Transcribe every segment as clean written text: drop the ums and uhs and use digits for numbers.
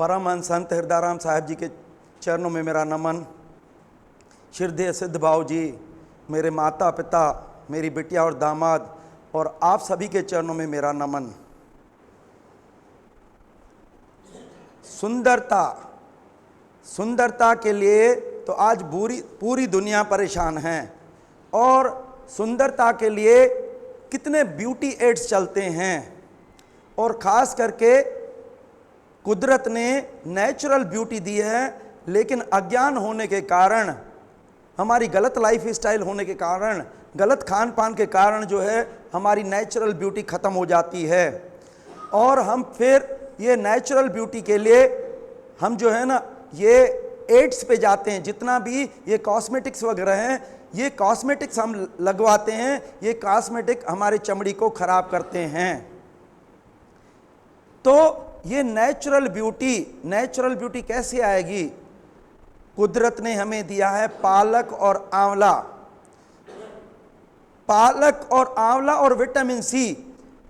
परमहंस संत हृदयराम साहब जी के चरणों में मेरा नमन। श्रद्धेय सिद्ध भाव जी, मेरे माता पिता, मेरी बिटिया और दामाद और आप सभी के चरणों में मेरा नमन। सुंदरता के लिए तो आज पूरी दुनिया परेशान है, और सुंदरता के लिए कितने ब्यूटी एड्स चलते हैं, और ख़ास करके कुदरत ने नेचुरल ब्यूटी दी है, लेकिन अज्ञान होने के कारण, हमारी गलत लाइफ स्टाइल होने के कारण, गलत खान पान के कारण जो है हमारी नेचुरल ब्यूटी ख़त्म हो जाती है। और हम फिर ये नेचुरल ब्यूटी के लिए हम जो है ना ये एड्स पे जाते हैं। जितना भी ये कॉस्मेटिक्स वगैरह हैं, ये कॉस्मेटिक्स हम लगवाते हैं, ये कॉस्मेटिक हमारे चमड़ी को ख़राब करते हैं। तो ये नेचुरल ब्यूटी कैसे आएगी? कुदरत ने हमें दिया है पालक और आंवला। पालक और आंवला और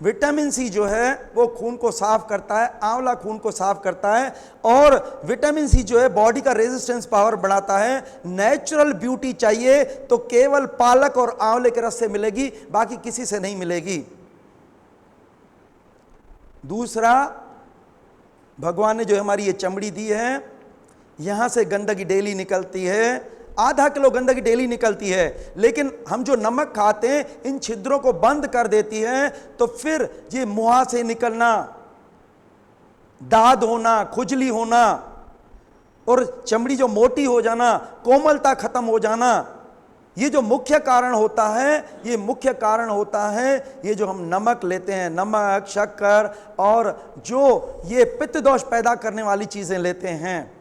विटामिन सी जो है वो खून को साफ करता है, आंवला खून को साफ करता है, और विटामिन सी जो है बॉडी का रेजिस्टेंस पावर बढ़ाता है। नेचुरल ब्यूटी चाहिए तो केवल पालक और आंवले के रस से मिलेगी, बाकी किसी से नहीं मिलेगी। दूसरा, भगवान ने जो हमारी ये चमड़ी दी है, यहां से गंदगी डेली निकलती है, आधा किलो गंदगी डेली निकलती है, लेकिन हम जो नमक खाते हैं इन छिद्रों को बंद कर देती है। तो फिर ये मुंह से निकलना, दाद होना, खुजली होना, और चमड़ी जो मोटी हो जाना, कोमलता खत्म हो जाना, ये जो मुख्य कारण होता है ये जो हम नमक लेते हैं, नमक, शक्कर, और जो ये पित्त दोष पैदा करने वाली चीजें लेते हैं।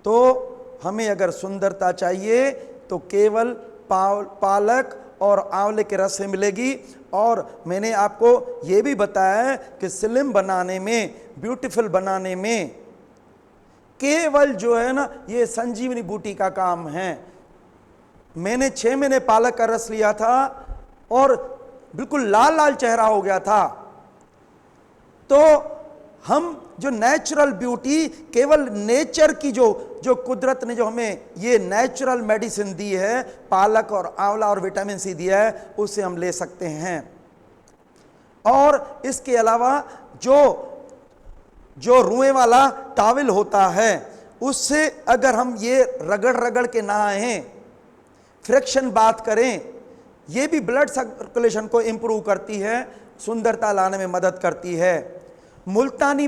तो हमें अगर सुंदरता चाहिए तो केवल पालक और आंवले के रस से मिलेगी। और मैंने आपको ये भी बताया है कि स्लिम बनाने में, ब्यूटीफुल बनाने में केवल जो है ना ये संजीवनी बूटी का काम है। मैंने 6 महीने पालक का रस लिया था और बिल्कुल लाल लाल चेहरा हो गया था। तो हम जो नेचुरल ब्यूटी, केवल नेचर की जो कुदरत ने जो हमें ये नेचुरल मेडिसिन दी है, पालक और आंवला और विटामिन सी दिया है, उससे हम ले सकते हैं। और इसके अलावा जो रुएं वाला टॉवल होता है, उससे अगर हम ये रगड़ के नहाएं, फ्रिक्शन बात करें, ये भी ब्लड सर्कुलेशन को इंप्रूव करती है, सुंदरता लाने में मदद करती है। मुल्तानी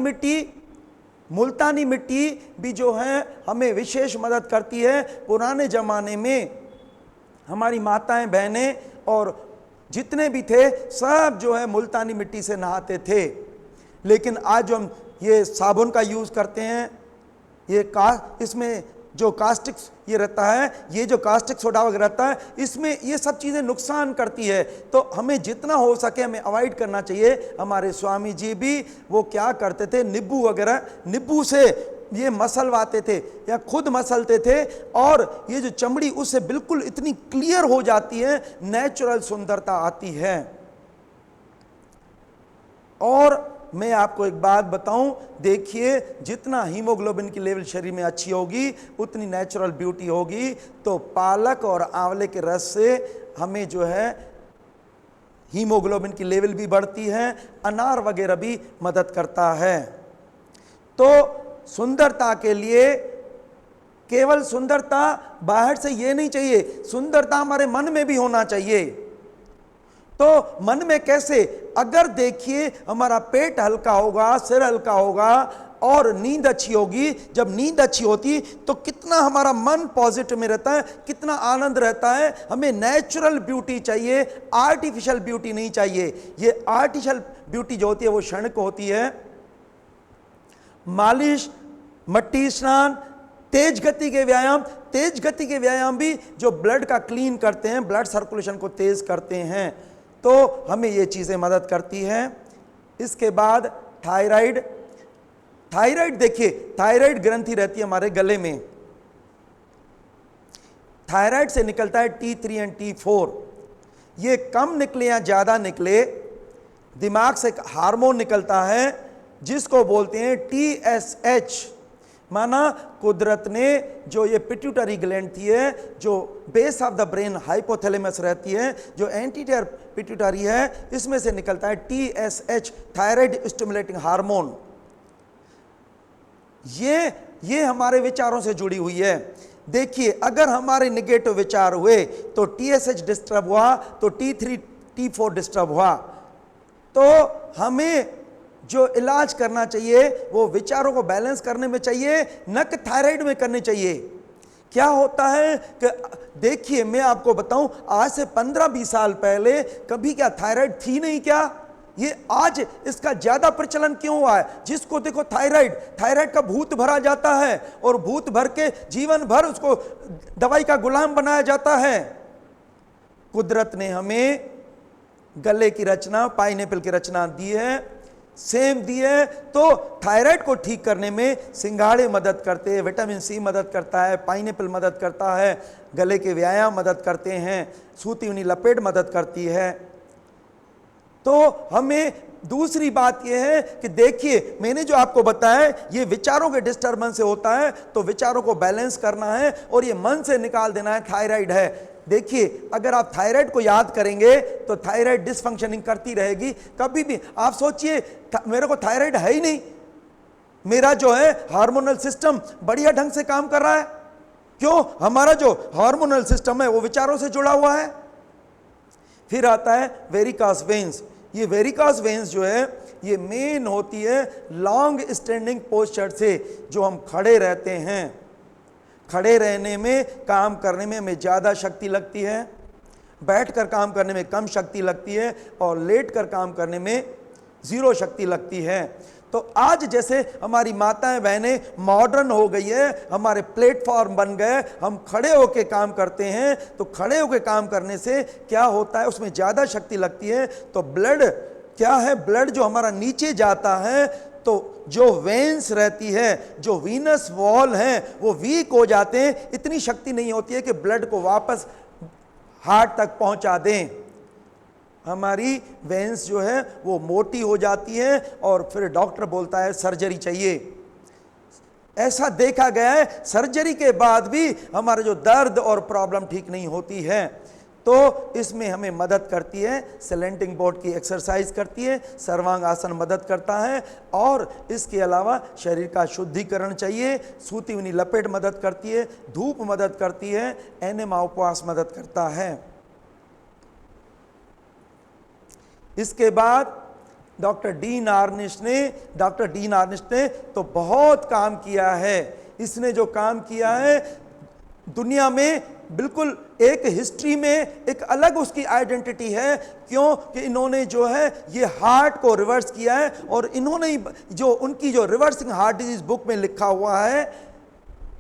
मिट्टी भी जो है हमें विशेष मदद करती है। पुराने ज़माने में हमारी माताएं, बहनें और जितने भी थे सब जो है मुल्तानी मिट्टी से नहाते थे। लेकिन आज जो हम ये साबुन का यूज़ करते हैं, इसमें जो कास्टिक ये रहता है, ये जो कास्टिक सोडा वगैरह रहता है, इसमें ये सब चीज़ें नुकसान करती है। तो हमें जितना हो सके हमें अवॉइड करना चाहिए। हमारे स्वामी जी भी वो क्या करते थे, नींबू से ये मसलवाते थे या खुद मसलते थे, और ये जो चमड़ी उससे बिल्कुल इतनी क्लियर हो जाती है, नेचुरल सुंदरता आती है। और मैं आपको एक बात बताऊं, देखिए जितना हीमोग्लोबिन की लेवल शरीर में अच्छी होगी उतनी नेचुरल ब्यूटी होगी। तो पालक और आंवले के रस से हमें जो है हीमोग्लोबिन की लेवल भी बढ़ती है, अनार वगैरह भी मदद करता है। तो सुंदरता के लिए केवल सुंदरता बाहर से ये नहीं चाहिए, सुंदरता हमारे मन में भी होना चाहिए। तो मन में कैसे? अगर देखिए हमारा पेट हल्का होगा, सिर हल्का होगा और नींद अच्छी होगी। जब नींद अच्छी होती तो कितना हमारा मन पॉजिटिव में रहता है, कितना आनंद रहता है। हमें नेचुरल ब्यूटी चाहिए, आर्टिफिशियल ब्यूटी नहीं चाहिए। ये आर्टिफिशियल ब्यूटी जो होती है वो क्षणिक होती है। मालिश, मट्टी स्नान, तेज गति के व्यायाम भी जो ब्लड का क्लीन करते हैं, ब्लड सर्कुलेशन को तेज करते हैं, तो हमें ये चीज़ें मदद करती हैं। इसके बाद थायराइड देखिए, थायराइड ग्रंथि रहती है हमारे गले में। थायराइड से निकलता है T3 और T4। ये कम निकले या ज़्यादा निकले, दिमाग से एक हार्मोन निकलता है जिसको बोलते हैं TSH, माना कुदरत ने जो ये पिट्यूटरी ग्लैंड थी है, जो base of the brain hypothalamus रहती है, जो एंटीरियर पिट्यूटरी है, इसमें से निकलता है TSH, थायराइड स्टिमुलेटिंग हार्मोन। ये हमारे विचारों से जुड़ी हुई है। देखिए, अगर हमारे निगेटिव विचार हुए तो TSH डिस्टर्ब हुआ, तो T3 T4 डिस्टर्ब हुआ। तो हमें जो इलाज करना चाहिए वो विचारों को बैलेंस करने में चाहिए, न कि थायराइड में करने चाहिए। क्या होता है कि देखिए, मैं आपको बताऊं, आज से 15-20 साल पहले कभी क्या थायराइड थी नहीं क्या? ये आज इसका ज्यादा प्रचलन क्यों हुआ है? जिसको देखो थायराइड का भूत भरा जाता है, और भूत भर के जीवन भर उसको दवाई का गुलाम बनाया जाता है। कुदरत ने हमें गले की रचना, पाइनएप्पल की रचना दी है, सेम दी है। तो थायराइड को ठीक करने में सिंघाड़े मदद करते हैं, विटामिन सी मदद करता है, पाइनएप्पल मदद करता है, गले के व्यायाम मदद करते हैं, सूती ऊनी लपेट मदद करती है। तो हमें दूसरी बात यह है कि देखिए, मैंने जो आपको बताया ये विचारों के डिस्टर्बेंस से होता है, तो विचारों को बैलेंस करना है और ये मन से निकाल देना है थायराइड है। देखिए, अगर आप थायराइड को याद करेंगे तो थायराइड डिसफंक्शनिंग करती रहेगी। कभी भी आप सोचिए, मेरे को थायराइड है ही नहीं, मेरा जो है हार्मोनल सिस्टम बढ़िया ढंग से काम कर रहा है। क्यों? हमारा जो हार्मोनल सिस्टम है वो विचारों से जुड़ा हुआ है। फिर आता है वेरिकास वेन्स। ये वेरिकास वेन्स जो है ये मेन होती है लॉन्ग स्टैंडिंग पोस्चर से, जो हम खड़े रहते हैं। खड़े रहने में, काम करने में हमें ज़्यादा शक्ति लगती है, बैठकर काम करने में कम शक्ति लगती है, और लेटकर काम करने में ज़ीरो शक्ति लगती है। तो आज जैसे हमारी माताएं बहनें मॉडर्न हो गई है, हमारे प्लेटफॉर्म बन गए, हम खड़े होकर काम करते हैं, तो खड़े होकर काम करने से क्या होता है, उसमें ज़्यादा शक्ति लगती है। तो ब्लड क्या है, ब्लड जो हमारा नीचे जाता है, तो जो वेन्स रहती है, जो वीनस वॉल है, वो वीक हो जाते हैं। इतनी शक्ति नहीं होती है कि ब्लड को वापस हार्ट तक पहुंचा दें। हमारी वेन्स जो है वो मोटी हो जाती है, और फिर डॉक्टर बोलता है सर्जरी चाहिए। ऐसा देखा गया है, सर्जरी के बाद भी हमारा जो दर्द और प्रॉब्लम ठीक नहीं होती है। तो इसमें हमें मदद करती है, सेलेंटिंग बोर्ड की एक्सरसाइज करती है, सर्वांग आसन मदद करता है, और इसके अलावा शरीर का शुद्धिकरण चाहिए, सूती ऊनी लपेट मदद करती है, धूप मदद करती है, एनेमा उपवास मदद करता है। इसके बाद डॉक्टर डीन आर्निश ने तो बहुत काम किया है। इसने जो काम किया है, दुनिया में बिल्कुल एक हिस्ट्री में एक अलग उसकी आइडेंटिटी है। क्यों? कि इन्होंने जो है ये हार्ट को रिवर्स किया है, और इन्होंने जो उनकी जो रिवर्सिंग हार्ट डिजीज बुक में लिखा हुआ है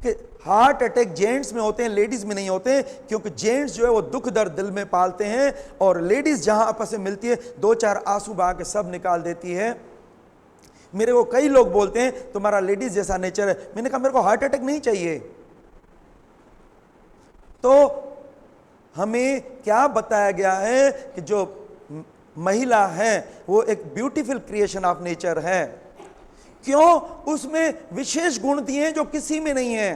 कि हार्ट अटैक जेंट्स में होते हैं, लेडीज में नहीं होते, क्योंकि जेंट्स जो है वो दुख दर्द दिल में पालते हैं, और लेडीज जहां आपस में मिलती है 2-4 आंसू बहा के सब निकाल देती है। मेरे को कई लोग बोलते हैं तुम्हारा लेडीज जैसा नेचर है। मैंने कहा मेरे को हार्ट अटैक नहीं चाहिए। तो हमें क्या बताया गया है कि जो महिला है वो एक ब्यूटीफुल क्रिएशन ऑफ नेचर है। क्यों? उसमें विशेष गुण दिए जो किसी में नहीं है।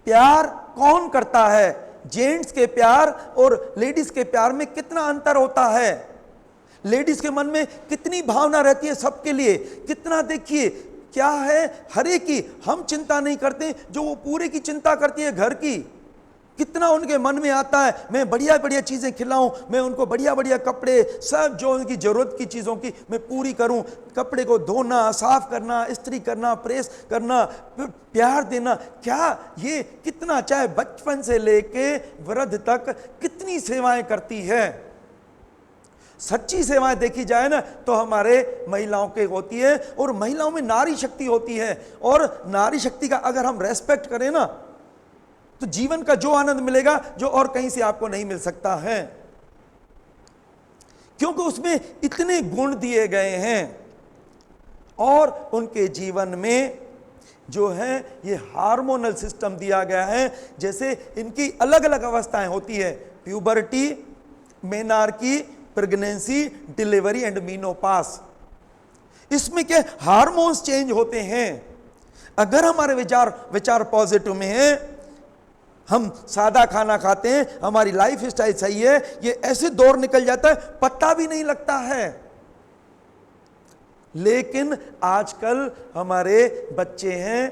प्यार कौन करता है? जेंट्स के प्यार और लेडीज के प्यार में कितना अंतर होता है। लेडीज के मन में कितनी भावना रहती है सबके लिए, कितना देखिए क्या है, हर एक की हम चिंता नहीं करते, जो वो पूरे की चिंता करती है घर की। कितना उनके मन में आता है मैं बढ़िया बढ़िया चीज़ें खिलाऊं, मैं उनको बढ़िया बढ़िया कपड़े, सब जो उनकी ज़रूरत की चीज़ों की मैं पूरी करूं, कपड़े को धोना, साफ करना, इस्त्री करना, प्रेस करना, प्यार देना। क्या ये कितना, चाहे बचपन से लेके वृद्ध तक कितनी सेवाएं करती है। सच्ची सेवाएं देखी जाए ना तो हमारे महिलाओं के होती है, और महिलाओं में नारी शक्ति होती है। और नारी शक्ति का अगर हम रेस्पेक्ट करें ना तो जीवन का जो आनंद मिलेगा जो और कहीं से आपको नहीं मिल सकता है, क्योंकि उसमें इतने गुण दिए गए हैं। और उनके जीवन में जो है ये हार्मोनल सिस्टम दिया गया है। जैसे इनकी अलग अलग अवस्थाएं होती है, puberty, menarche, pregnancy, delivery and menopause. इसमें क्या हार्मोन्स चेंज होते हैं। अगर हमारे विचार पॉजिटिव में है, हम सादा खाना खाते हैं, हमारी लाइफ स्टाइल सही है, ये ऐसे दौर निकल जाता है पता भी नहीं लगता है। लेकिन आजकल हमारे बच्चे हैं,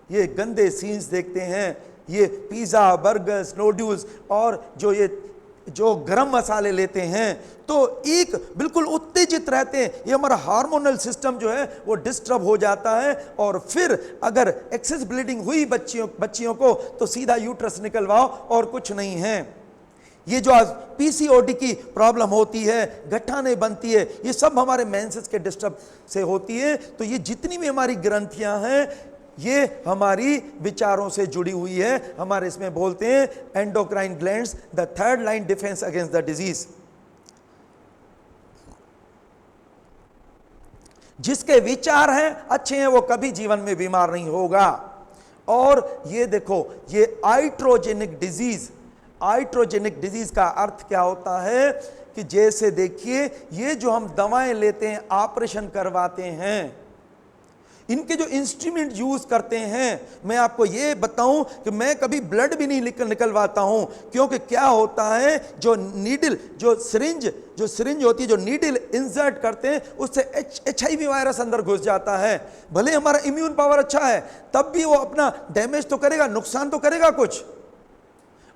ये गंदे सीन्स देखते हैं, ये पिज़्ज़ा, बर्गर्स, नूडल्स और जो गरम मसाले लेते हैं, तो एक बिल्कुल उत्तेजित रहते हैं। ये हमारा हार्मोनल सिस्टम जो है वो डिस्टर्ब हो जाता है, और फिर अगर एक्सेस ब्लीडिंग हुई बच्चियों को तो सीधा यूट्रस निकलवाओ और कुछ नहीं है। ये जो आज पीसीओडी की प्रॉब्लम होती है, गठाने बनती है, ये सब हमारे मेंसेस के डिस्टर्ब से होती है। तो ये जितनी भी हमारी ग्रंथियां हैं, ये हमारी विचारों से जुड़ी हुई है। हमारे इसमें बोलते हैं endocrine glands the third line defence against the disease. जिसके विचार हैं अच्छे हैं, वो कभी जीवन में बीमार नहीं होगा। और ये देखो, ये आइट्रोजेनिक डिजीज का अर्थ क्या होता है कि जैसे देखिए, ये जो हम दवाएं लेते हैं, ऑपरेशन करवाते हैं, इनके जो इंस्ट्रूमेंट यूज करते हैं, मैं आपको ये बताऊं कि मैं कभी ब्लड भी नहीं निकलवाता हूं, क्योंकि क्या होता है, जो नीडल, जो सिरिंज होती है, जो नीडल इंसर्ट करते हैं, उससे HIV वायरस अंदर घुस जाता है। भले हमारा इम्यून पावर अच्छा है, तब भी वो अपना डैमेज तो करेगा, नुकसान तो करेगा कुछ।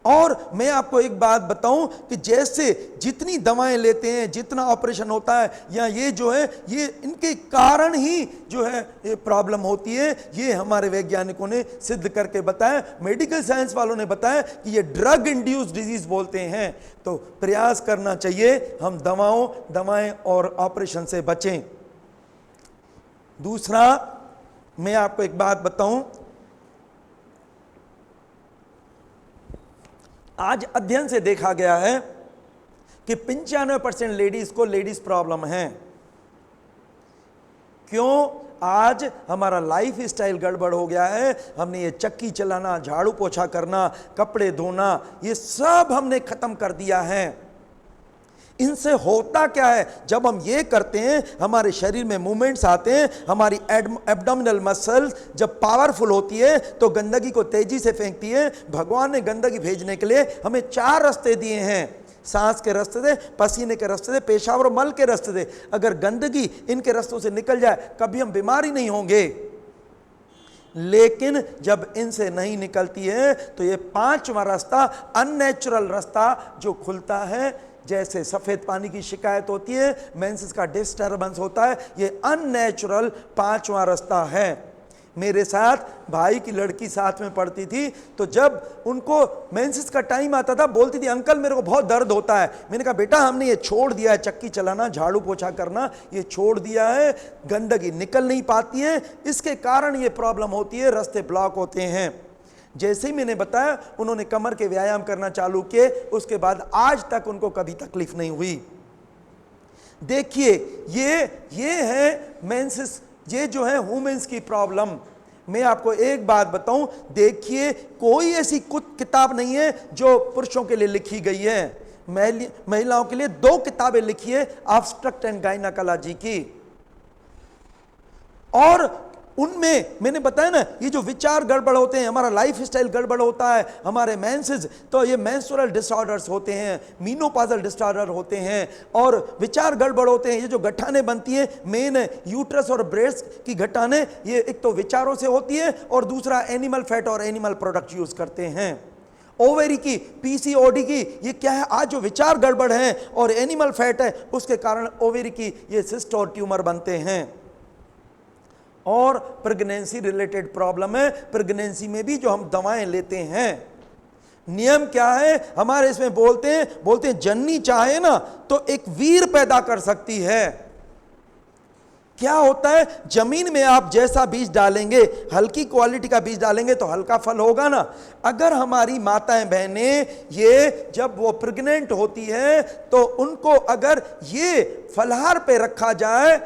और मैं आपको एक बात बताऊं कि जैसे जितनी दवाएं लेते हैं, जितना ऑपरेशन होता है, या ये जो है, ये इनके कारण ही जो है ये प्रॉब्लम होती है। ये हमारे वैज्ञानिकों ने सिद्ध करके बताया, मेडिकल साइंस वालों ने बताया कि ये ड्रग इंड्यूस्ड डिजीज बोलते हैं। तो प्रयास करना चाहिए हम दवाएं और ऑपरेशन से बचें। दूसरा, मैं आपको एक बात बताऊं, आज अध्ययन से देखा गया है कि 95% लेडीज को लेडीज प्रॉब्लम है। क्यों? आज हमारा लाइफ स्टाइल गड़बड़ हो गया है। हमने ये चक्की चलाना, झाड़ू पोछा करना, कपड़े धोना, ये सब हमने खत्म कर दिया है। इनसे होता क्या है, जब हम ये करते हैं, हमारे शरीर में मूवमेंट्स आते हैं, हमारी एब्डोमिनल मसल्स जब पावरफुल होती है तो गंदगी को तेजी से फेंकती है। भगवान ने गंदगी भेजने के लिए हमें 4 रास्ते दिए हैं, सांस के रास्ते से, पसीने के रास्ते से, पेशाब और मल के रास्ते से। अगर गंदगी इनके रास्तों से निकल जाए, कभी हम बीमार ही नहीं होंगे। लेकिन जब इनसे नहीं निकलती है तो ये 5वां रास्ता, अननेचुरल रास्ता जो खुलता है, जैसे सफेद पानी की शिकायत होती है, मेंसेस का डिस्टर्बेंस होता है, ये अननेचुरल 5वां रास्ता है। मेरे साथ भाई की लड़की साथ में पढ़ती थी, तो जब उनको मेंसेस का टाइम आता था, बोलती थी अंकल मेरे को बहुत दर्द होता है। मैंने कहा बेटा हमने ये छोड़ दिया है, चक्की चलाना, झाड़ू पोछा करना, ये छोड़ दिया है, गंदगी निकल नहीं पाती है, इसके कारण ये प्रॉब्लम होती है, रास्ते ब्लॉक होते हैं। जैसे ही मैंने बताया, उन्होंने कमर के व्यायाम करना चालू किए, उसके बाद आज तक उनको कभी तकलीफ नहीं हुई। देखिए, ये है मेंसेस, ये जो है वुमेन्स की प्रॉब्लम। मैं आपको एक बात बताऊं, देखिए कोई ऐसी कुछ किताब नहीं है जो पुरुषों के लिए लिखी गई है। महिलाओं के लिए 2 किताबें लिखी है, ऑब्स्ट्रक्ट एंड गायनेकोलॉजी की, और उनमें मैंने बताया ना, ये जो विचार गड़बड़ होते हैं, हमारा लाइफ स्टाइल गड़बड़ होता है, हमारे मेंसेस, तो ये मेंस्ट्रुअल डिसऑर्डर्स होते हैं, मीनोपॉजल डिसऑर्डर होते हैं, और विचार गड़बड़ होते हैं। ये जो गठाने बनती है, मेन यूट्रस और ब्रेस्ट की गठाने, ये एक तो विचारों से होती है, और दूसरा एनिमल फैट और एनिमल प्रोडक्ट यूज करते हैं। ओवेरी की, पीसीओडी की, ये क्या है, आज जो विचार गड़बड़ है और एनिमल फैट है, उसके कारण ओवेरी की ये सिस्ट और ट्यूमर बनते हैं। और प्रेगनेंसी रिलेटेड प्रॉब्लम है, प्रेगनेंसी में भी जो हम दवाएं लेते हैं, नियम क्या है हमारे इसमें, बोलते हैं जननी चाहे ना तो एक वीर पैदा कर सकती है। क्या होता है, जमीन में आप जैसा बीज डालेंगे, हल्की क्वालिटी का बीज डालेंगे तो हल्का फल होगा ना। अगर हमारी माताएं बहनें, ये जब वो प्रेग्नेंट होती है तो उनको अगर ये फलहार पे रखा जाए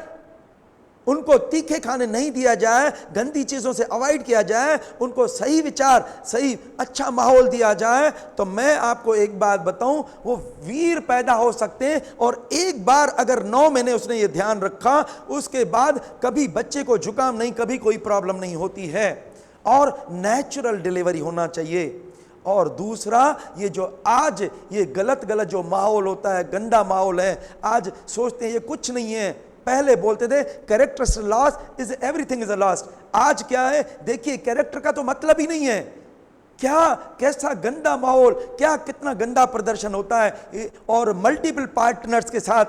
उनको तीखे खाने नहीं दिया जाए, गंदी चीज़ों से अवॉइड किया जाए, उनको सही विचार, सही अच्छा माहौल दिया जाए, तो मैं आपको एक बात बताऊं, वो वीर पैदा हो सकते हैं। और एक बार अगर 9 महीने उसने ये ध्यान रखा, उसके बाद कभी बच्चे को जुकाम नहीं, कभी कोई प्रॉब्लम नहीं होती है। और नेचुरल डिलीवरी होना चाहिए। और दूसरा, ये जो आज ये गलत जो माहौल होता है, गंदा माहौल है, आज सोचते हैं ये कुछ नहीं है। पहले बोलते थे characters loss is everything is a loss. आज क्या है, देखिए कैरेक्टर का तो मतलब ही नहीं है। क्या कैसा गंदा माहौल, क्या कितना गंदा प्रदर्शन होता है, और मल्टीपल पार्टनर्स के साथ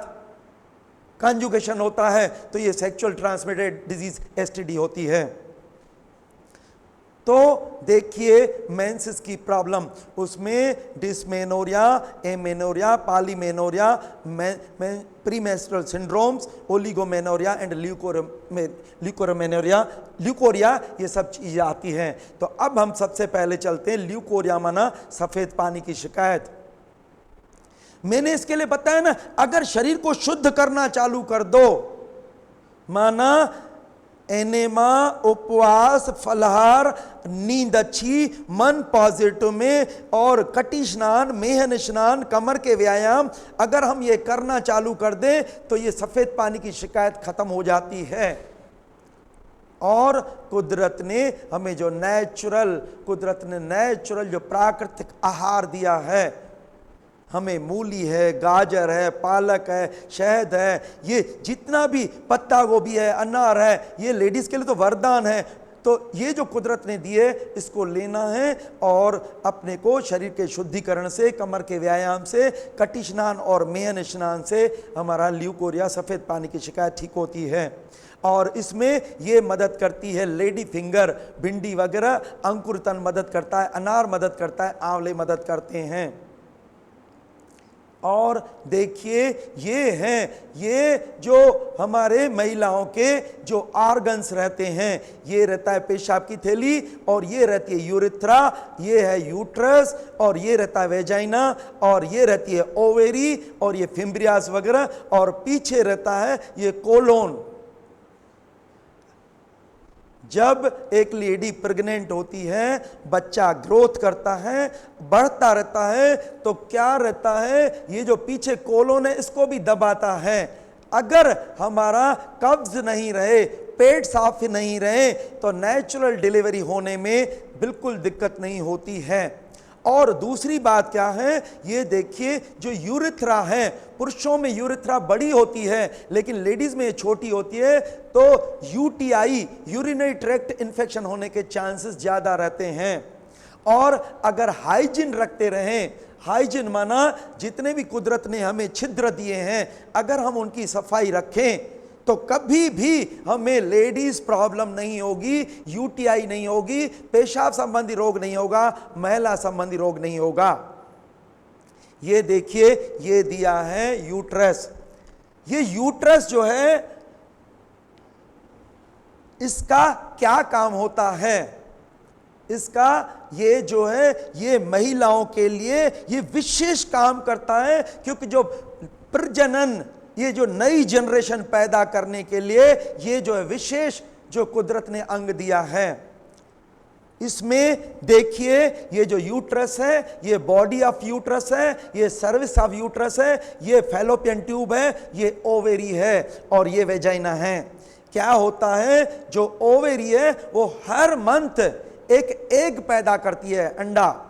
कंजुगेशन होता है, तो ये सेक्सुअल ट्रांसमिटेड डिजीज एसटीडी होती है। तो देखिए मेंसेस की प्रॉब्लम, उसमें dysmenorrhoea, amenorrhoea, polymenorrhoea, premenstrual syndromes, oligomenorrhoea and leucorrhoea, ये सब चीज़ें आती हैं। तो अब हम सबसे पहले चलते हैं ल्यूकोरिया, माना सफ़ेद पानी की शिकायत। मैंने इसके लिए बताया ना, अगर शरीर को शुद्ध करना चालू कर दो, माना एनेमा, उपवास, फलहार, नींद अच्छी, मन पॉजिटिव में, और कटी स्नान, मेहन स्नान, कमर के व्यायाम, अगर हम ये करना चालू कर दें तो ये सफ़ेद पानी की शिकायत खत्म हो जाती है। और कुदरत ने हमें जो नेचुरल जो प्राकृतिक आहार दिया है, हमें मूली है, गाजर है, पालक है, शहद है, ये जितना भी पत्ता गोभी है, अनार है, ये लेडीज़ के लिए तो वरदान है। तो ये जो कुदरत ने दिए, इसको लेना है और अपने को शरीर के शुद्धिकरण से, कमर के व्यायाम से, कटी स्नान और मेहन स्नान से हमारा ल्यूकोरिया, सफ़ेद पानी की शिकायत ठीक होती है। और इसमें ये मदद करती है लेडी फिंगर, भिंडी वगैरह, अंकुरतन मदद करता है, अनार मदद करता है, आंवले मदद करते हैं। और देखिए ये जो हमारे महिलाओं के जो ऑर्गन्स रहते हैं, ये रहता है पेशाब की थैली, और ये रहती है यूरिथ्रा, ये है यूट्रस, और ये रहता है वेजाइना, और ये रहती है ओवेरी, और ये फिम्ब्रियास वगैरह, और पीछे रहता है ये कोलोन। जब एक लेडी प्रेग्नेंट होती है, बच्चा ग्रोथ करता है, बढ़ता रहता है, तो क्या रहता है, ये जो पीछे कोलोन है इसको भी दबाता है। अगर हमारा कब्ज नहीं रहे, पेट साफ नहीं रहे, तो नेचुरल डिलीवरी होने में बिल्कुल दिक्कत नहीं होती है। और दूसरी बात क्या है, ये देखिए जो यूरिथ्रा है, पुरुषों में यूरिथ्रा बड़ी होती है लेकिन लेडीज में ये छोटी होती है, तो यूटीआई, यूरिनरी ट्रैक्ट इन्फेक्शन होने के चांसेस ज़्यादा रहते हैं। और अगर हाइजीन रखते रहें, हाइजीन माना जितने भी कुदरत ने हमें छिद्र दिए हैं, अगर हम उनकी सफाई रखें तो कभी भी हमें लेडीज प्रॉब्लम नहीं होगी, यूटीआई नहीं होगी, पेशाब संबंधी रोग नहीं होगा, महिला संबंधी रोग नहीं होगा। ये देखिए, ये दिया है यूट्रस। ये यूट्रस जो है, इसका क्या काम होता है, इसका ये जो है, ये महिलाओं के लिए ये विशेष काम करता है, क्योंकि जो प्रजनन, ये जो नई जनरेशन पैदा करने के लिए ये जो है विशेष जो कुदरत ने अंग दिया है। इसमें देखिए ये जो यूट्रस है, ये बॉडी ऑफ यूट्रस है, ये सर्विस ऑफ यूट्रस है, ये फैलोपियन ट्यूब है, ये ओवेरी है, और ये वेजाइना है। क्या होता है, जो ओवेरी है वो हर मंथ एक एग पैदा करती है, अंडा।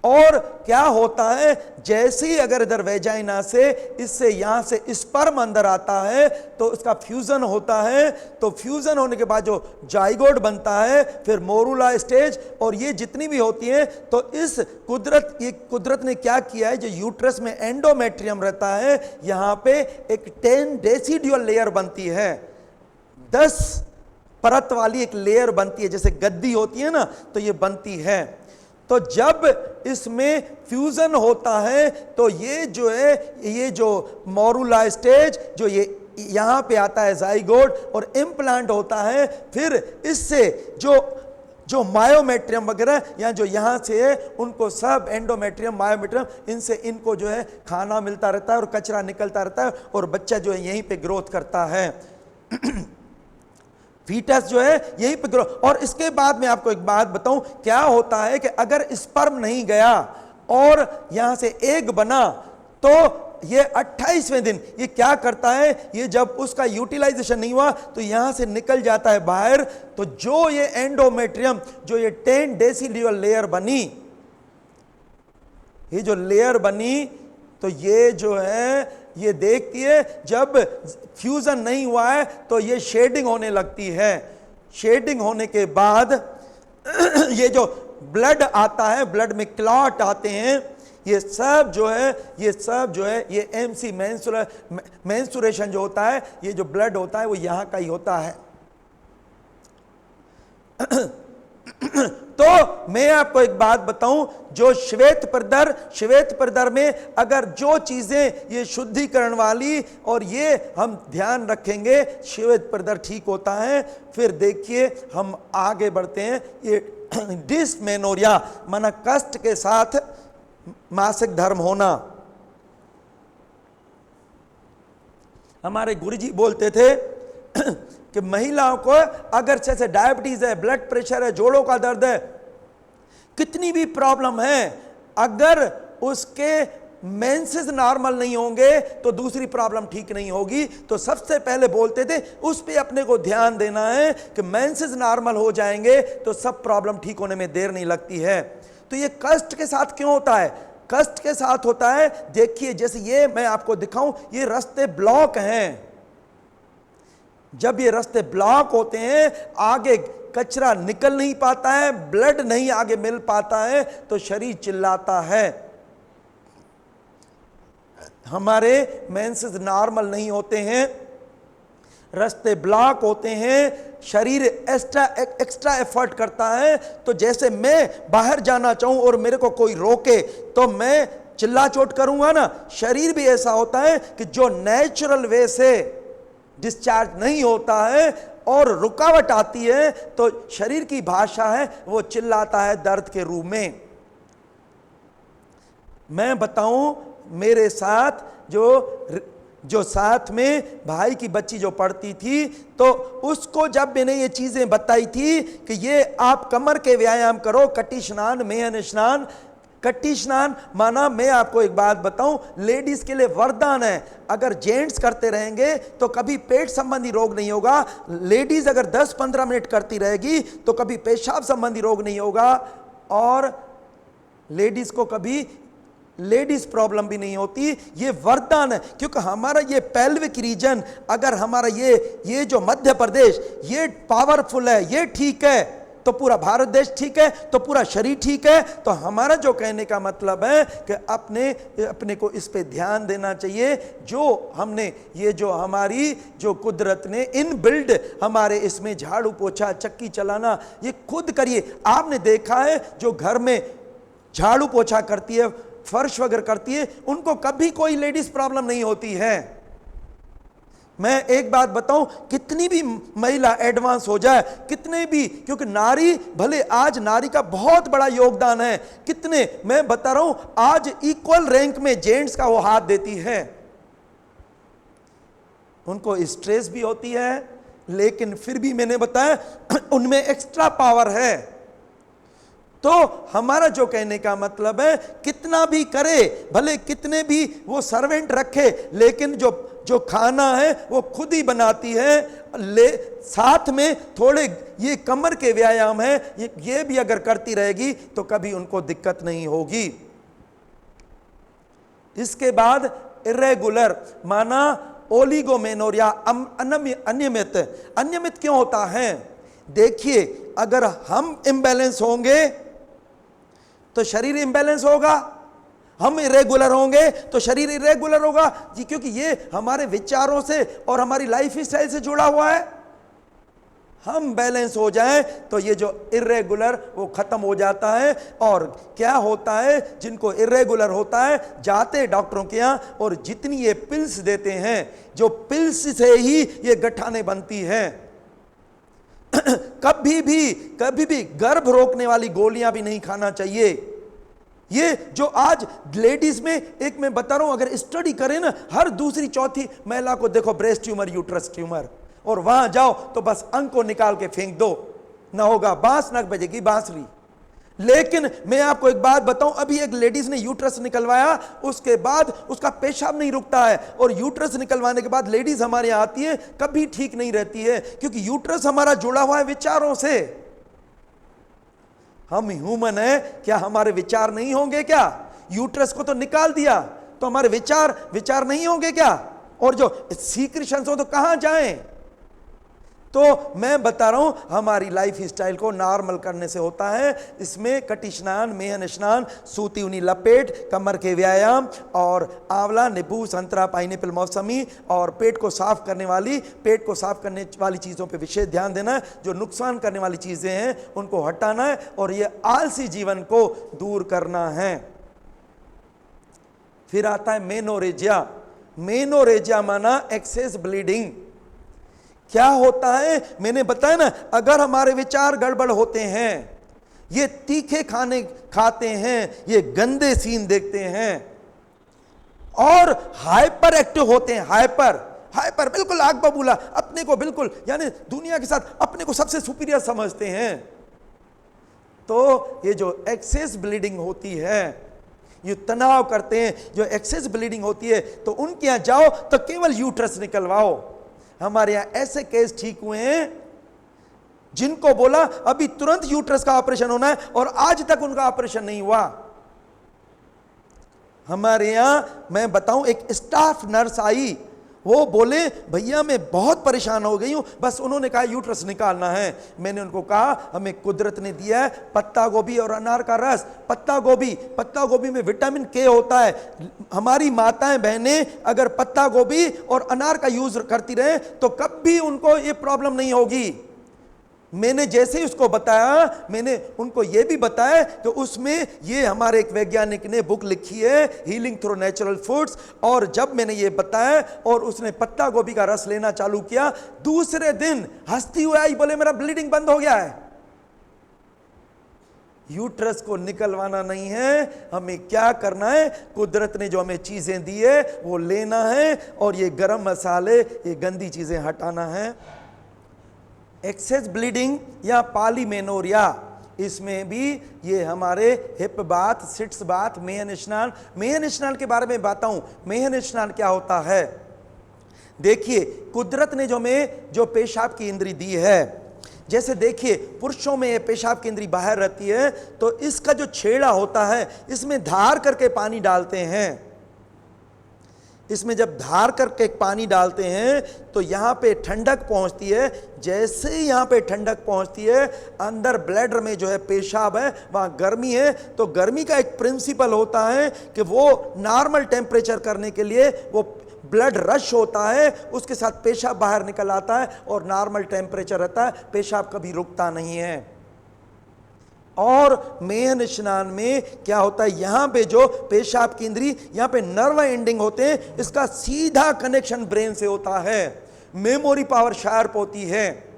और क्या होता है, जैसे ही अगर इधर वेजाइना से इससे यहां से स्पर्म अंदर आता है तो उसका फ्यूजन होता है, तो फ्यूजन होने के बाद जो जाइगोट बनता है, फिर मोरूला स्टेज, और ये जितनी भी होती है, तो इस कुदरत ने क्या किया है, जो यूट्रस में एंडोमेट्रियम रहता है, यहां पे एक 10 डेसिडुअल लेयर बनती है, 10 परत वाली एक लेयर बनती है, जैसे गद्दी होती है ना, तो ये बनती है। तो जब इसमें फ्यूजन होता है तो ये जो है, ये जो मोरूला स्टेज, जो ये यहाँ पे आता है जाइगोट, और इम्प्लांट होता है, फिर इससे जो मायोमेट्रियम वगैरह या जो यहाँ से है, उनको सब एंडोमेट्रियम, मायोमेट्रियम, इनसे इनको जो है खाना मिलता रहता है और कचरा निकलता रहता है, और बच्चा जो है यहीं पे ग्रोथ करता है। फीटस जो है यही पे ग्रो। और इसके बाद मैं आपको एक बात बताऊं, क्या होता है कि अगर स्पर्म नहीं गया और यहां से एग बना, तो ये 28वें दिन ये क्या करता है, ये जब उसका यूटिलाइजेशन नहीं हुआ तो यहां से निकल जाता है बाहर। तो जो ये एंडोमेट्रियम, जो ये 10 डेसीलियल लेयर बनी, ये जो लेयर बनी, तो ये जो है ये देखती है जब फ्यूजन नहीं हुआ है तो ये शेडिंग होने लगती है। शेडिंग होने के बाद ये जो ब्लड आता है, ब्लड में क्लॉट आते हैं, ये सब जो है ये एमसी मेंस्ट्रुएशन जो होता है, ये जो ब्लड होता है वो यहां का ही होता है। तो मैं आपको एक बात बताऊं, जो श्वेत प्रदर में अगर जो चीजें ये शुद्धिकरण वाली और ये हम ध्यान रखेंगे, श्वेत प्रदर ठीक होता है। फिर देखिए हम आगे बढ़ते हैं। ये डिस्मेनोरिया माना कष्ट के साथ मासिक धर्म होना। हमारे गुरुजी बोलते थे कि महिलाओं को अगर जैसे डायबिटीज है, ब्लड प्रेशर है, जोड़ों का दर्द है, कितनी भी प्रॉब्लम है, अगर उसके मेंसेस नॉर्मल नहीं होंगे तो दूसरी प्रॉब्लम ठीक नहीं होगी। तो सबसे पहले बोलते थे उस पे अपने को ध्यान देना है कि मेंसेस नॉर्मल हो जाएंगे तो सब प्रॉब्लम ठीक होने में देर नहीं लगती है। तो ये कष्ट के साथ क्यों होता है? कष्ट के साथ होता है, देखिए जैसे ये मैं आपको दिखाऊं, ये रास्ते ब्लॉक हैं। जब ये रास्ते ब्लॉक होते हैं, आगे कचरा निकल नहीं पाता है, ब्लड नहीं आगे मिल पाता है, तो शरीर चिल्लाता है। हमारे मेंसेस नॉर्मल नहीं होते हैं, रास्ते ब्लॉक होते हैं, शरीर एक्स्ट्रा एफर्ट करता है। तो जैसे मैं बाहर जाना चाहूं और मेरे को कोई रोके तो मैं चिल्ला चोट करूंगा ना, शरीर भी ऐसा होता है कि जो नेचुरल वे से डिस्चार्ज नहीं होता है और रुकावट आती है, तो शरीर की भाषा है वो चिल्लाता है दर्द के रूप में। मैं बताऊं, मेरे साथ जो साथ में भाई की बच्ची जो पढ़ती थी, तो उसको जब मैंने ये चीजें बताई थी कि ये आप कमर के व्यायाम करो, कटी स्नान, मेहन स्नान। कटी स्नान माना, मैं आपको एक बात बताऊं, लेडीज के लिए वरदान है। अगर जेंट्स करते रहेंगे तो कभी पेट संबंधी रोग नहीं होगा। लेडीज अगर 10-15 मिनट करती रहेगी तो कभी पेशाब संबंधी रोग नहीं होगा, और लेडीज को कभी लेडीज प्रॉब्लम भी नहीं होती। ये वरदान है, क्योंकि हमारा ये पेल्विक रीजन, अगर हमारा ये जो मध्य प्रदेश ये पावरफुल है, ये ठीक है, तो पूरा भारत देश ठीक है, तो पूरा शरीर ठीक है। तो हमारा जो कहने का मतलब है कि अपने को इस पे ध्यान देना चाहिए। जो हमने ये जो हमारी जो कुदरत ने इन बिल्ड हमारे इसमें झाड़ू पोछा चक्की चलाना, ये खुद करिए। आपने देखा है जो घर में झाड़ू पोछा करती है, फर्श वगैरह करती है, उनको कभी कोई लेडीज प्रॉब्लम नहीं होती है। मैं एक बात बताऊं, कितनी भी महिला एडवांस हो जाए, कितने भी, क्योंकि नारी, भले आज नारी का बहुत बड़ा योगदान है, कितने, मैं बता रहा हूं, आज इक्वल रैंक में जेंट्स का वो हाथ देती है। उनको स्ट्रेस भी होती है, लेकिन फिर भी मैंने बताया उनमें एक्स्ट्रा पावर है। तो हमारा जो कहने का मतलब है, कितना भी करे, भले कितने भी वो सर्वेंट रखे, लेकिन जो खाना है वो खुद ही बनाती है। साथ में थोड़े ये कमर के व्यायाम है, ये भी अगर करती रहेगी तो कभी उनको दिक्कत नहीं होगी। इसके बाद इरेगुलर माना ओलिगोमेनोरिया, अनियमित क्यों होता है? देखिए, अगर हम इम्बैलेंस होंगे तो शरीर इम्बैलेंस होगा, हम इरेगुलर होंगे तो शरीर इरेगुलर होगा जी, क्योंकि ये हमारे विचारों से और हमारी लाइफ स्टाइल से जुड़ा हुआ है। हम बैलेंस हो जाएं तो ये जो इरेगुलर वो खत्म हो जाता है। और क्या होता है, जिनको इरेगुलर होता है, जाते डॉक्टरों के यहाँ और जितनी ये पिल्स देते हैं, जो पिल्स से ही ये गठाने बनती हैं। कभी भी गर्भ रोकने वाली गोलियां भी नहीं खाना चाहिए। ये जो आज लेडीज में, एक मैं बता रहा हूं, अगर स्टडी करें ना, हर दूसरी चौथी महिला को देखो ब्रेस्ट ट्यूमर, यूट्रस ट्यूमर, और वहां जाओ तो बस अंक को निकाल के फेंक दो, ना होगा बांस ना बजेगी बांसुरी। लेकिन मैं आपको एक बात बताऊं, अभी एक लेडीज ने यूट्रस निकलवाया, उसके बाद उसका पेशाब नहीं रुकता है, और यूट्रस निकलवाने के बाद लेडीज हमारे यहाँ आती है, कभी ठीक नहीं रहती है, क्योंकि यूट्रस हमारा जुड़ा हुआ है विचारों से। हम ह्यूमन है, क्या हमारे विचार नहीं होंगे क्या? यूट्रस को तो निकाल दिया, तो हमारे विचार नहीं होंगे क्या? और जो सीक्रेशंस हो तो कहां जाएं? तो मैं बता रहा हूं, हमारी लाइफ स्टाइल को नॉर्मल करने से होता है। इसमें कटी स्नान, मेहन स्नान, सूती ऊनी लपेट, कमर के व्यायाम, और आंवला, नींबू, संतरा, पाइनएप्पल, मौसमी, और पेट को साफ करने वाली चीज़ों पे विशेष ध्यान देना है। जो नुकसान करने वाली चीज़ें हैं उनको हटाना है, और ये आलसी जीवन को दूर करना है। फिर आता है मेनोरेजिया। मेनोरेजिया माना एक्सेस ब्लीडिंग। क्या होता है? मैंने बताया ना, अगर हमारे विचार गड़बड़ होते हैं, ये तीखे खाने खाते हैं, ये गंदे सीन देखते हैं, और हाइपर एक्टिव होते हैं, हाइपर बिल्कुल आग बबूला, अपने को बिल्कुल यानी दुनिया के साथ अपने को सबसे सुपीरियर समझते हैं, तो ये जो एक्सेस ब्लीडिंग होती है, ये तनाव करते हैं, जो एक्सेस ब्लीडिंग होती है, तो उनके यहां जाओ तो केवल यूट्रस निकलवाओ। हमारे यहां ऐसे केस ठीक हुए हैं जिनको बोला अभी तुरंत यूट्रस का ऑपरेशन होना है, और आज तक उनका ऑपरेशन नहीं हुआ। हमारे यहां मैं बताऊं, एक स्टाफ नर्स आई, वो बोले भैया मैं बहुत परेशान हो गई हूं, बस उन्होंने कहा यूट्रस निकालना है। मैंने उनको कहा हमें कुदरत ने दिया है पत्ता गोभी और अनार का रस। पत्ता गोभी में विटामिन के होता है। हमारी माताएं बहनें अगर पत्ता गोभी और अनार का यूज करती रहे तो कभी उनको ये प्रॉब्लम नहीं होगी। मैंने जैसे ही उसको बताया, मैंने उनको यह भी बताया कि उसमें ये हमारे एक वैज्ञानिक ने बुक लिखी है, हीलिंग थ्रू नेचुरल फूड्स, और जब मैंने ये बताया और उसने पत्ता गोभी का रस लेना चालू किया, दूसरे दिन हंसती हुई आई, बोले मेरा ब्लीडिंग बंद हो गया है। यूट्रस को निकलवाना नहीं है, हमें क्या करना है? कुदरत ने जो हमें चीजें दी है वो लेना है, और ये गरम मसाले, ये गंदी चीजें हटाना है। एक्सेस ब्लीडिंग या पॉलीमेनोरिया, इसमें भी ये हमारे हिप बाथ, सिट्स बाथ, मेहन स्नान के बारे में बताऊं। मेहन स्नान क्या होता है? देखिए, कुदरत ने जो हमें जो पेशाब की इंद्री दी है, जैसे देखिए पुरुषों में ये पेशाब की इंद्री बाहर रहती है, तो इसका जो छेड़ा होता है इसमें धार करके पानी डालते हैं। इसमें जब धार करके पानी डालते हैं तो यहाँ पे ठंडक पहुँचती है। जैसे ही यहाँ पे ठंडक पहुँचती है, अंदर ब्लैडर में जो है पेशाब है, वहाँ गर्मी है, तो गर्मी का एक प्रिंसिपल होता है कि वो नॉर्मल टेम्परेचर करने के लिए वो ब्लड रश होता है, उसके साथ पेशाब बाहर निकल आता है और नॉर्मल टेम्परेचर रहता है, पेशाब कभी रुकता नहीं है। और मेहन स्नान में क्या होता है, यहां पे जो पेशाब की इंद्री, यहां पे नर्व एंडिंग होते हैं, इसका सीधा कनेक्शन ब्रेन से होता है, मेमोरी पावर शार्प होती है।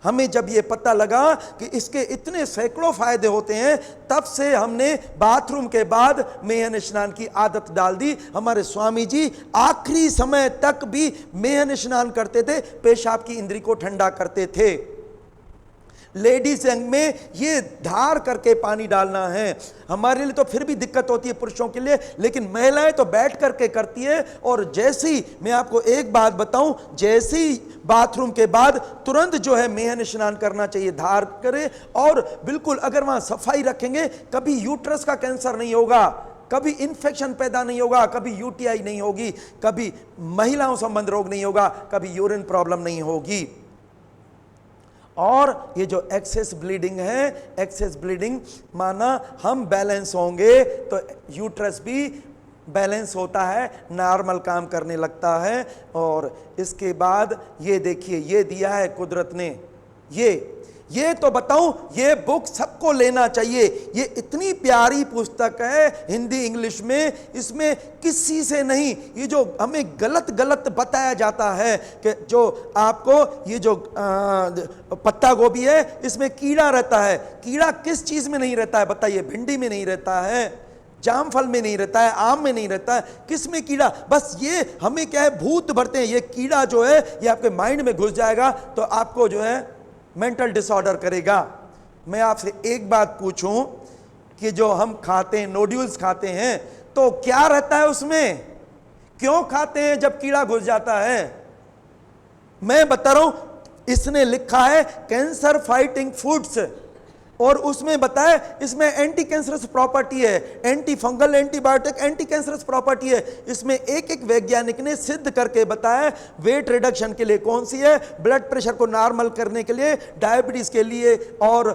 हमें जब ये पता लगा कि इसके इतने सैकड़ों फायदे होते हैं, तब से हमने बाथरूम के बाद मेहन स्नान की आदत डाल दी। हमारे स्वामी जी आखिरी समय तक भी मेहन स्नान करते थे, पेशाब की इंद्री को ठंडा करते थे। लेडीज अंग में ये धार करके पानी डालना है। हमारे लिए तो फिर भी दिक्कत होती है पुरुषों के लिए, लेकिन महिलाएं तो बैठ करके करती है। और जैसे ही मैं आपको एक बात बताऊं, जैसे ही बाथरूम के बाद तुरंत जो है मेहन स्नान करना चाहिए, धार करे, और बिल्कुल अगर वहां सफाई रखेंगे, कभी यूट्रस का कैंसर नहीं होगा, कभी इन्फेक्शन पैदा नहीं होगा, कभी यूटीआई नहीं होगी, कभी महिलाओं संबंध रोग नहीं होगा, कभी यूरिन प्रॉब्लम नहीं होगी। और ये जो एक्सेस ब्लीडिंग है, एक्सेस ब्लीडिंग माना हम बैलेंस होंगे तो यूट्रस भी बैलेंस होता है, नॉर्मल काम करने लगता है। और इसके बाद ये देखिए, ये दिया है कुदरत ने, ये तो बताऊं, ये बुक सबको लेना चाहिए। ये इतनी प्यारी पुस्तक है, हिंदी इंग्लिश में, इसमें किसी से नहीं, ये जो हमें गलत बताया जाता है कि जो आपको ये जो पत्ता गोभी है इसमें कीड़ा रहता है। कीड़ा किस चीज में नहीं रहता है बताइए? भिंडी में नहीं रहता है, जामफल में नहीं रहता है, आम में नहीं रहता है, किस में कीड़ा? बस ये हमें क्या है, भूत भरते हैं। ये कीड़ा जो है ये आपके माइंड में घुस जाएगा तो आपको जो है मेंटल डिसऑर्डर करेगा। मैं आपसे एक बात पूछूं कि जो हम खाते हैं, नूडल्स खाते हैं, तो क्या रहता है उसमें? क्यों खाते हैं जब कीड़ा घुस जाता है? मैं बता रहा हूं, इसने लिखा है कैंसर फाइटिंग फूड्स, और उसमें बताया इसमें एंटी कैंसरस प्रॉपर्टी है, anti fungal, antibiotic, anti cancerous property है। इसमें एक एक वैज्ञानिक ने सिद्ध करके बताया वेट रिडक्शन के लिए कौन सी है, ब्लड प्रेशर को नॉर्मल करने के लिए, डायबिटीज के लिए और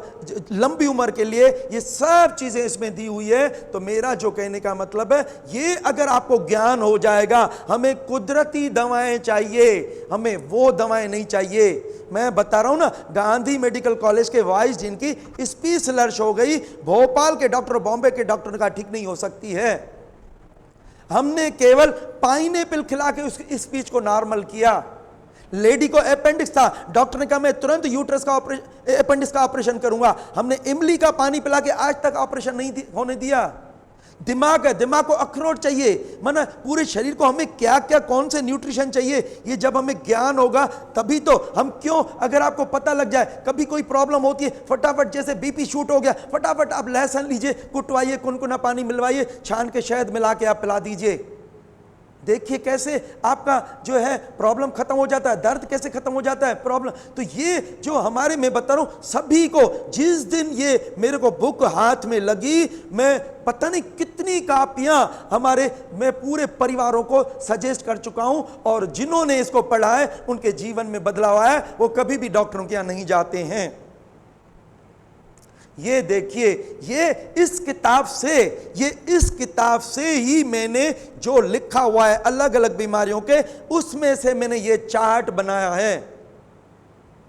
लंबी उम्र के लिए, ये सब चीजें इसमें दी हुई है। तो मेरा जो कहने का मतलब है, ये अगर आपको ज्ञान हो जाएगा, हमें कुदरती दवाएं चाहिए, हमें वो दवाएं नहीं चाहिए। मैं बता रहा हूं ना, गांधी मेडिकल कॉलेज के वाइस जिनकी स्पीच लर्श हो गई, भोपाल के डॉक्टर, बॉम्बे के डॉक्टर ने कहा ठीक नहीं हो सकती है। हमने केवल पाइनएप्पल खिला के उस स्पीच को नॉर्मल किया। लेडी को अपेंडिक्स था, डॉक्टर ने कहा मैं तुरंत यूट्रस का अपेंडिक्स का ऑपरेशन करूंगा। हमने इमली का पानी पिला के आज तक ऑपरेशन नहीं होने दिया। दिमाग है, दिमाग को अखरोट चाहिए, माना पूरे शरीर को हमें क्या क्या कौन से न्यूट्रिशन चाहिए, ये जब हमें ज्ञान होगा तभी तो हम क्यों, अगर आपको पता लग जाए कभी कोई प्रॉब्लम होती है, फटाफट जैसे बीपी शूट हो गया, फटाफट आप लहसुन लीजिए, कुटवाइए, कुनकुना पानी मिलवाइए, छान के शहद मिला के आप पिला दीजिए। देखिए कैसे आपका जो है प्रॉब्लम खत्म हो जाता है, दर्द कैसे खत्म हो जाता है, प्रॉब्लम। तो ये जो हमारे, मैं बता रहा हूं सभी को, जिस दिन ये मेरे को बुक हाथ में लगी, मैं पता नहीं कितनी कापियां हमारे, मैं पूरे परिवारों को सजेस्ट कर चुका हूं, और जिन्होंने इसको पढ़ा है उनके जीवन में बदलाव आया है, वो कभी भी डॉक्टरों के यहां नहीं जाते हैं। ये देखिए, ये इस किताब से ही मैंने जो लिखा हुआ है अलग अलग बीमारियों के, उसमें से मैंने ये चार्ट बनाया है।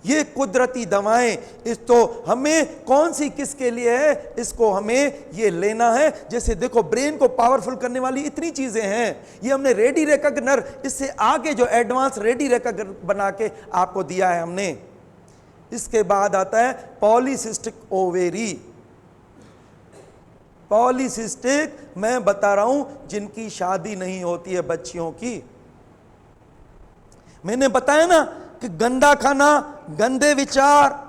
ये कुदरती दवाएं, इस तो हमें कौन सी किसके लिए है, इसको हमें ये लेना है। जैसे देखो, ब्रेन को पावरफुल करने वाली इतनी चीजें हैं, ये हमने रेडी रेकग्नर, इससे आगे जो एडवांस रेडी रेकग्नर बना के आपको दिया है हमने। इसके बाद आता है पॉलीसिस्टिक ओवेरी। पॉलीसिस्टिक, मैं बता रहा हूं जिनकी शादी नहीं होती है बच्चियों की। मैंने बताया ना कि गंदा खाना, गंदे विचार,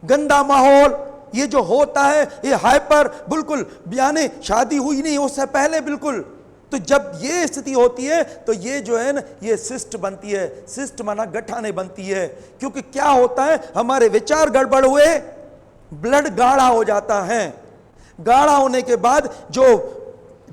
गंदा माहौल, ये जो होता है, ये हाइपर, बिल्कुल यानी शादी हुई नहीं उससे पहले बिल्कुल, तो जब ये स्थिति होती है तो ये जो है ना, ये सिस्ट बनती है। सिस्ट माना गठाने बनती है, क्योंकि क्या होता है, हमारे विचार गड़बड़ हुए, ब्लड गाढ़ा हो जाता है। गाढ़ा होने के बाद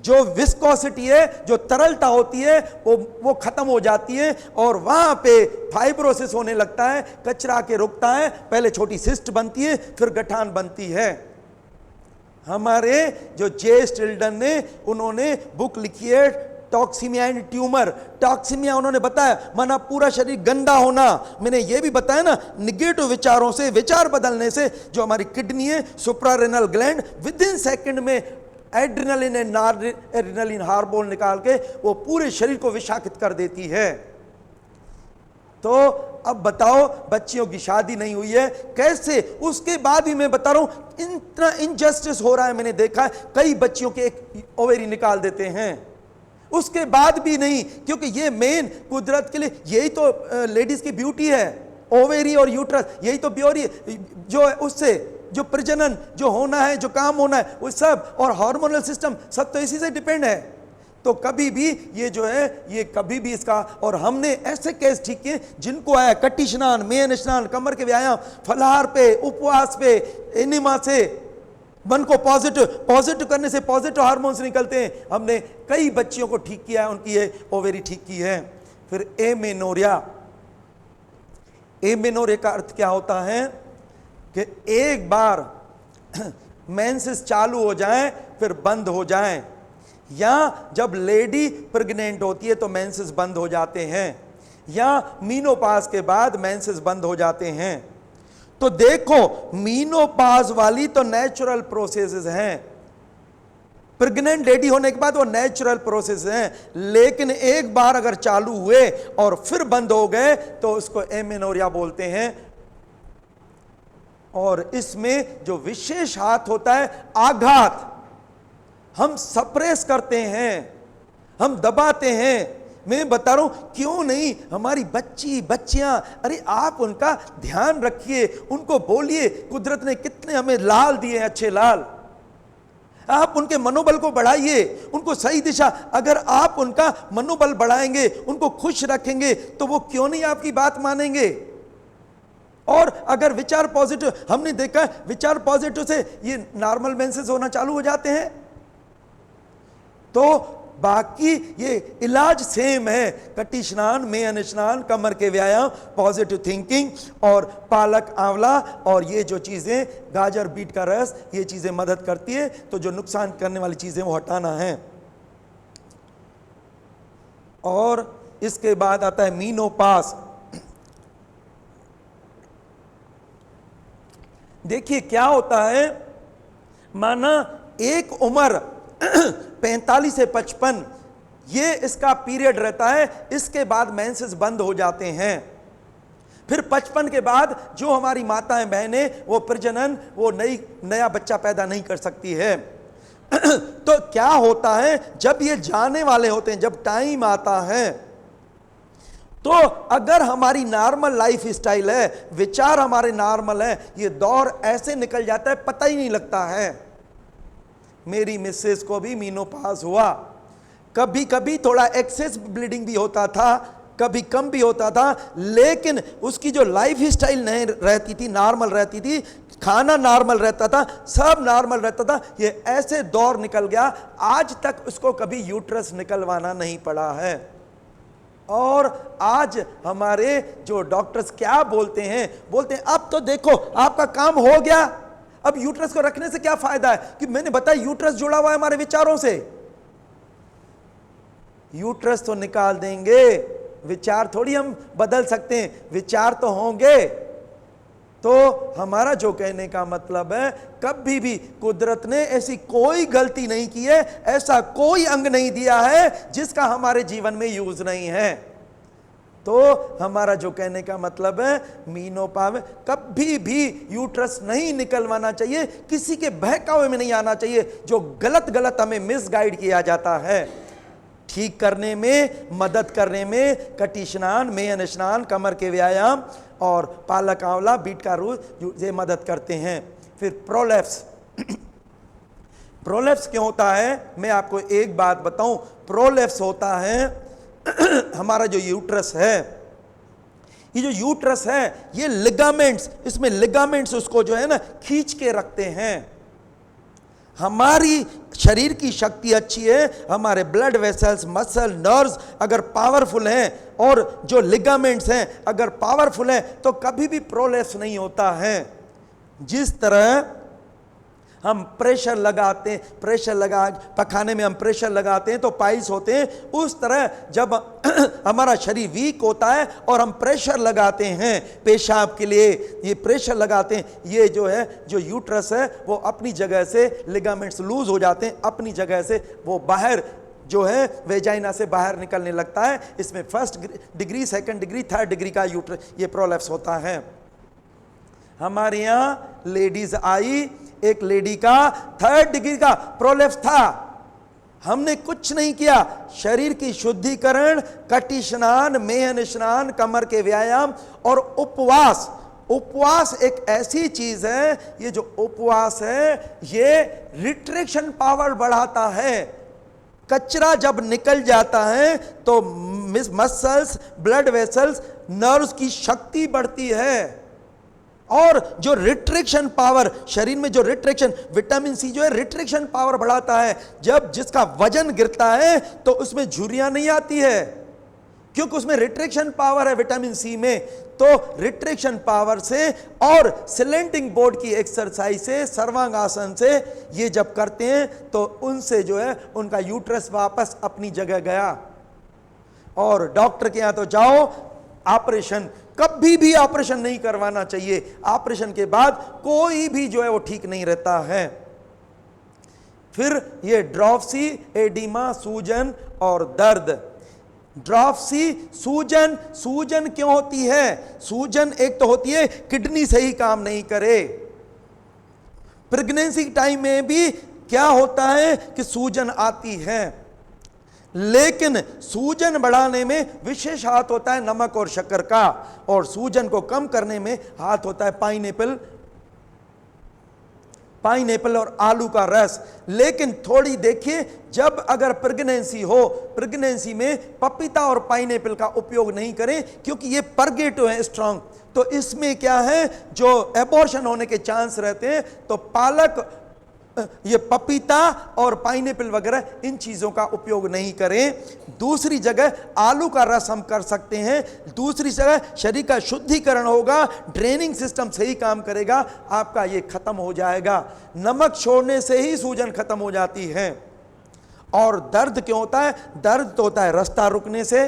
जो विस्कोसिटी है, जो तरलता होती है, वो खत्म हो जाती है, और वहां पे फाइब्रोसिस होने लगता है, कचरा के रुकता है, पहले छोटी सिस्ट बनती है, फिर गठान बनती है। हमारे जो जे स्टिल्डन ने, उन्होंने बुक लिखी है टॉक्सीमिया एंड ट्यूमर। टॉक्सीमिया उन्होंने बताया माना पूरा शरीर गंदा होना। मैंने ये भी बताया ना, निगेटिव विचारों से, विचार बदलने से जो हमारी किडनी है, सुप्रारेनल ग्लैंड विद इन सेकेंड में एड्रिनलिन एंड नॉरएड्रिनलिन हार्मोन निकाल के वो पूरे शरीर को विषाकित कर देती है। तो अब बताओ, बच्चियों की शादी नहीं हुई है कैसे? उसके बाद भी मैं बता रहा हूं इतना इनजस्टिस हो रहा है। मैंने देखा है कई बच्चियों के एक ओवेरी निकाल देते हैं, उसके बाद भी नहीं, क्योंकि ये मेन कुदरत के लिए यही तो लेडीज की ब्यूटी है, ओवेरी और यूट्रस, यही तो ब्यूटी जो है, उससे जो प्रजनन जो होना है, जो काम होना है, वो सब, और हार्मोनल सिस्टम सब तो इसी से डिपेंड है। तो कभी भी ये जो है, ये कभी भी इसका, और हमने ऐसे केस ठीक किए जिनको आया कटी स्नान, मेन स्नान, कमर के व्यायाम, फलाहार पे, उपवास पे, एनिमा से मन को पॉजिटिव करने से पॉजिटिव हार्मोन्स निकलते हैं। हमने कई बच्चियों को ठीक किया है, उनकी ये ओवेरी ठीक की है। फिर एमेनोरिया। एमेनोरिया का अर्थ क्या होता है कि एक बार मेंसेस चालू हो जाए फिर बंद हो जाए, या जब लेडी प्रेग्नेंट होती है तो मेंसेस बंद हो जाते हैं, या मीनोपाज के बाद मेंसेस बंद हो जाते हैं। तो देखो, मीनोपाज वाली तो नेचुरल प्रोसेसेस हैं, प्रेग्नेंट लेडी होने के बाद वो नेचुरल प्रोसेस हैं, लेकिन एक बार अगर चालू हुए और फिर बंद हो गए तो उसको एमेनोरिया बोलते हैं। और इसमें जो विशेष हाथ होता है, आघात, हम सप्रेस करते हैं, हम दबाते हैं। मैं बता रहा हूं, क्यों नहीं हमारी बच्चियां, अरे आप उनका ध्यान रखिए, उनको बोलिए कुदरत ने कितने हमें लाल दिए, अच्छे लाल। आप उनके मनोबल को बढ़ाइए, उनको सही दिशा, अगर आप उनका मनोबल बढ़ाएंगे, उनको खुश रखेंगे, तो वो क्यों नहीं आपकी बात मानेंगे। और अगर विचार पॉजिटिव, हमने देखा है विचार पॉजिटिव से ये नॉर्मल मेंसेस होना चालू हो जाते हैं। तो बाकी ये इलाज सेम है, कटी स्नान, मेहन स्नान, कमर के व्यायाम, पॉजिटिव थिंकिंग और पालक आंवला और ये जो चीजें, गाजर बीट का रस, ये चीजें मदद करती है। तो जो नुकसान करने वाली चीजें वो हटाना है। और इसके बाद आता है मीनोपास। देखिए क्या होता है, माना एक उम्र 45 से 55 ये इसका पीरियड रहता है, इसके बाद मेंसेस बंद हो जाते हैं। फिर 55 के बाद जो हमारी माताएं बहनें वो प्रजनन, वो नया बच्चा पैदा नहीं कर सकती है। तो क्या होता है, जब ये जाने वाले होते हैं, जब टाइम आता है, तो अगर हमारी नॉर्मल लाइफ स्टाइल है, विचार हमारे नॉर्मल है, ये दौर ऐसे निकल जाता है, पता ही नहीं लगता है। मेरी मिसेस को भी मीनोपास हुआ, कभी कभी थोड़ा एक्सेस ब्लीडिंग भी होता था, कभी कम भी होता था, लेकिन उसकी जो लाइफ स्टाइल नहीं रहती थी, नॉर्मल रहती थी, खाना नॉर्मल रहता था, सब नॉर्मल रहता था। ये ऐसे दौर निकल गया, आज तक उसको कभी यूट्रस निकलवाना नहीं पड़ा है। और आज हमारे जो डॉक्टर्स क्या बोलते हैं, बोलते हैं अब तो देखो आपका काम हो गया, अब यूट्रस को रखने से क्या फायदा है। कि मैंने बताया यूट्रस जुड़ा हुआ है हमारे विचारों से, यूट्रस तो निकाल देंगे, विचार थोड़ी हम बदल सकते हैं, विचार तो होंगे। तो हमारा जो कहने का मतलब है, कभी भी कुदरत ने ऐसी कोई गलती नहीं की है, ऐसा कोई अंग नहीं दिया है जिसका हमारे जीवन में यूज नहीं है। तो हमारा जो कहने का मतलब है, मीनोपास में कभी भी यूट्रस नहीं निकलवाना चाहिए, किसी के बहकावे में नहीं आना चाहिए। जो गलत हमें मिसगाइड किया जाता है, ठीक करने में, मदद करने में कटी स्नान, मेहन स्नान, कमर के व्यायाम और पालक आंवला, बीट का रूज, ये मदद करते हैं। फिर प्रोलैप्स। प्रोलैप्स क्यों होता है, मैं आपको एक बात बताऊं। प्रोलैप्स होता है हमारा जो यूट्रस है, ये जो यूट्रस है, ये लिगामेंट्स, इसमें लिगामेंट्स उसको जो है ना खींच के रखते हैं। हमारी शरीर की शक्ति अच्छी है, हमारे ब्लड वेसल्स, मसल, नर्व्स अगर पावरफुल हैं और जो लिगामेंट्स हैं अगर पावरफुल हैं, तो कभी भी प्रोलैप्स नहीं होता है। जिस तरह हम प्रेशर लगाते हैं, प्रेशर लगा पखाने में हम प्रेशर लगाते हैं तो पाइल्स होते हैं, उस तरह जब हमारा शरीर वीक होता है और हम प्रेशर लगाते हैं पेशाब के लिए, ये प्रेशर लगाते हैं, ये जो है जो यूट्रस है वो अपनी जगह से लिगामेंट्स लूज हो जाते हैं, अपनी जगह से वो बाहर जो है वेजाइना से बाहर निकलने लगता है। इसमें first degree, second degree, third degree का यूट्रस ये प्रोलैप्स होता है। हमारे यहाँ लेडीज आई, एक लेडी का 3rd डिग्री का प्रोलैप्स था, हमने कुछ नहीं किया, शरीर की शुद्धिकरण, कटी स्नान, मेहन स्नान, कमर के व्यायाम और उपवास। उपवास एक ऐसी चीज है, ये जो उपवास है ये रिट्रैक्शन पावर बढ़ाता है। कचरा जब निकल जाता है तो मसल्स, ब्लड वेसल्स, नर्व्स की शक्ति बढ़ती है। और जो रिट्रैक्शन पावर, शरीर में जो रिट्रैक्शन, विटामिन सी जो है रिट्रैक्शन पावर बढ़ाता है। जब जिसका वजन गिरता है तो उसमें झुर्रियां नहीं आती है, क्योंकि उसमें रिट्रैक्शन पावर है विटामिन सी में। तो रिट्रैक्शन पावर से और सिलेंटिंग बोर्ड की एक्सरसाइज से, सर्वांगासन से ये जब करते हैं तो उनसे जो है उनका यूट्रस वापस अपनी जगह गया। और डॉक्टर के यहां तो जाओ, ऑपरेशन, कभी भी ऑपरेशन नहीं करवाना चाहिए। ऑपरेशन के बाद कोई भी जो है वो ठीक नहीं रहता है। फिर ये ड्रॉप्सी, एडिमा, सूजन और दर्द। ड्रॉप्सी, सूजन, सूजन क्यों होती है? सूजन एक तो होती है किडनी सही काम नहीं करे, प्रेगनेंसी टाइम में भी क्या होता है कि सूजन आती है, लेकिन सूजन बढ़ाने में विशेष हाथ होता है नमक और शक्कर का, और सूजन को कम करने में हाथ होता है पाइनएप्पल और आलू का रस। लेकिन थोड़ी देखिए, जब अगर प्रेगनेंसी हो, प्रेगनेंसी में पपीता और पाइनएप्पल का उपयोग नहीं करें, क्योंकि ये परगेटिव है स्ट्रांग, तो इसमें क्या है, जो एबॉर्शन होने के चांस रहते हैं। तो पालक, ये पपीता और पाइनएप्पल वगैरह इन चीजों का उपयोग नहीं करें। दूसरी जगह आलू का रस हम कर सकते हैं। दूसरी जगह शरीर का शुद्धिकरण होगा, ड्रेनिंग सिस्टम सही काम करेगा, आपका ये खत्म हो जाएगा। नमक छोड़ने से ही सूजन खत्म हो जाती है। और दर्द क्यों होता है? दर्द तो होता है रास्ता रुकने से,